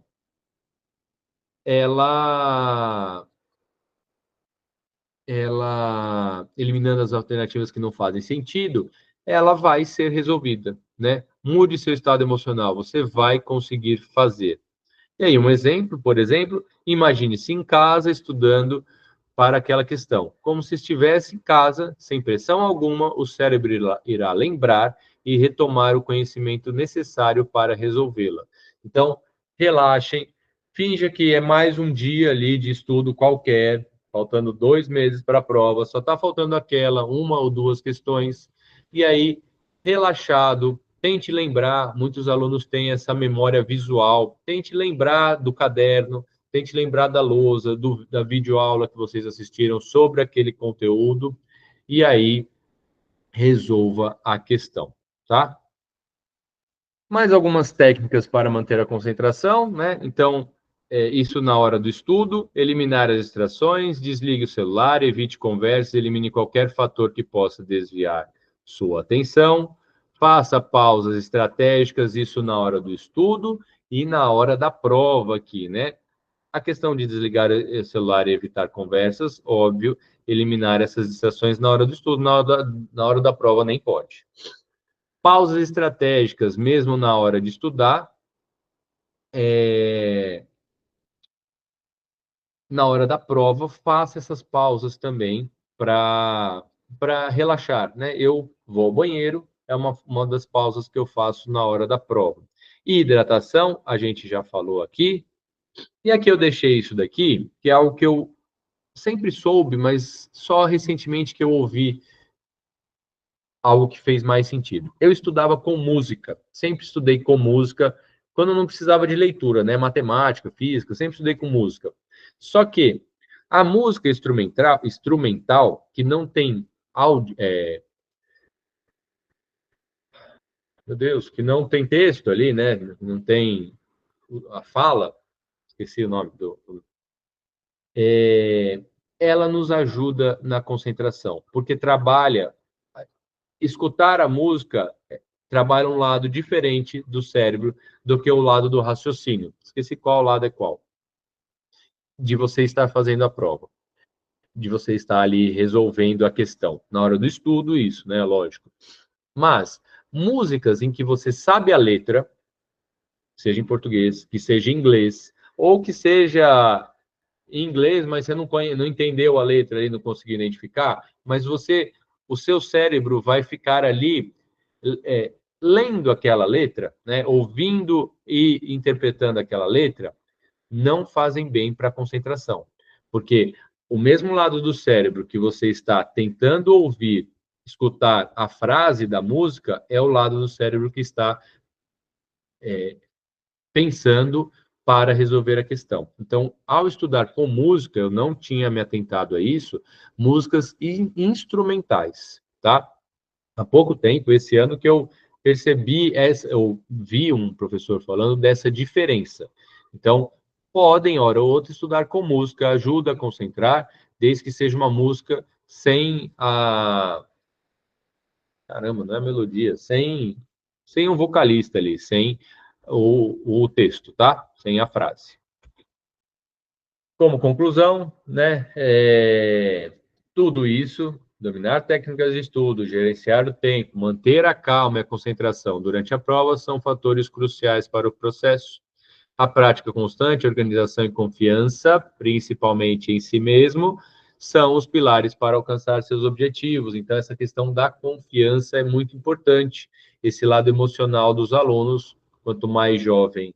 Speaker 1: ela eliminando as alternativas que não fazem sentido, ela vai ser resolvida, né? Mude seu estado emocional, você vai conseguir fazer. E aí, um exemplo, por exemplo, imagine-se em casa estudando para aquela questão. Como se estivesse em casa, sem pressão alguma, o cérebro irá lembrar e retomar o conhecimento necessário para resolvê-la. Então, relaxem, finja que é mais um dia ali de estudo qualquer, faltando 2 meses para a prova, só está faltando aquela, 1 ou 2 questões, e aí, relaxado, tente lembrar, muitos alunos têm essa memória visual, tente lembrar do caderno, tente lembrar da lousa, da videoaula que vocês assistiram sobre aquele conteúdo, e aí resolva a questão, tá? Mais algumas técnicas para manter a concentração, né? Então, isso na hora do estudo, eliminar as distrações, desligue o celular, evite conversas, elimine qualquer fator que possa desviar sua atenção, faça pausas estratégicas, isso na hora do estudo e na hora da prova aqui, né? A questão de desligar o celular e evitar conversas, óbvio, eliminar essas distrações na hora do estudo, na hora da prova nem pode. Pausas estratégicas, mesmo na hora de estudar, na hora da prova, faça essas pausas também para relaxar, né? Eu vou ao banheiro, é uma das pausas que eu faço na hora da prova. E hidratação, a gente já falou aqui. E aqui eu deixei isso daqui, que é algo que eu sempre soube, mas só recentemente que eu ouvi algo que fez mais sentido. Eu estudava com música, sempre estudei com música, quando não precisava de leitura, né? Matemática, física, sempre estudei com música. Só que a música instrumental que não tem áudio, meu Deus, que não tem texto ali, né? Não tem a fala, esqueci o nome ela nos ajuda na concentração, porque escutar a música trabalha um lado diferente do cérebro do que o lado do raciocínio. Esqueci qual lado é qual. De você estar fazendo a prova, de você estar ali resolvendo a questão. Na hora do estudo, isso, né? Lógico. Mas músicas em que você sabe a letra, seja em português, que seja em inglês, ou que seja em inglês, mas você não entendeu a letra e não conseguiu identificar, mas o seu cérebro vai ficar ali lendo aquela letra, né, ouvindo e interpretando aquela letra, não fazem bem para a concentração. Porque o mesmo lado do cérebro que você está tentando ouvir, escutar a frase da música, é o lado do cérebro que está pensando para resolver a questão. Então, ao estudar com música, eu não tinha me atentado a isso, músicas instrumentais, tá? Há pouco tempo, esse ano, que eu eu vi um professor falando dessa diferença. Então, podem, hora ou outra, estudar com música, ajuda a concentrar, desde que seja uma música sem a... Caramba, não é melodia, sem um vocalista ali, sem o texto, tá? Sem a frase. Como conclusão, né, tudo isso, dominar técnicas de estudo, gerenciar o tempo, manter a calma e a concentração durante a prova são fatores cruciais para o processo. A prática constante, organização e confiança, principalmente em si mesmo, são os pilares para alcançar seus objetivos. Então, essa questão da confiança é muito importante. Esse lado emocional dos alunos, quanto mais jovem,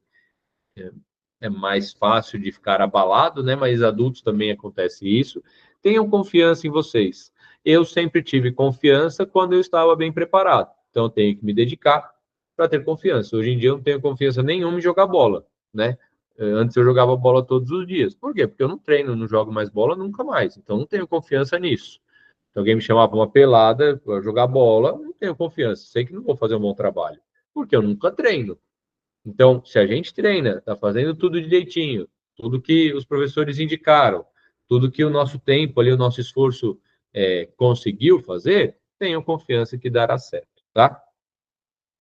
Speaker 1: é mais fácil de ficar abalado, né? Mas adultos também acontece isso. Tenham confiança em vocês. Eu sempre tive confiança quando eu estava bem preparado. Então, eu tenho que me dedicar para ter confiança. Hoje em dia, eu não tenho confiança nenhuma em jogar bola, né? Antes eu jogava bola todos os dias. Por quê? Porque eu não treino, não jogo mais bola nunca mais. Então, não tenho confiança nisso. Se alguém me chamar para uma pelada, para jogar bola, não tenho confiança. Sei que não vou fazer um bom trabalho. Porque eu nunca treino. Então, se a gente treina, está fazendo tudo direitinho, tudo que os professores indicaram, tudo que o nosso tempo ali, o nosso esforço conseguiu fazer, tenham confiança que dará certo, tá?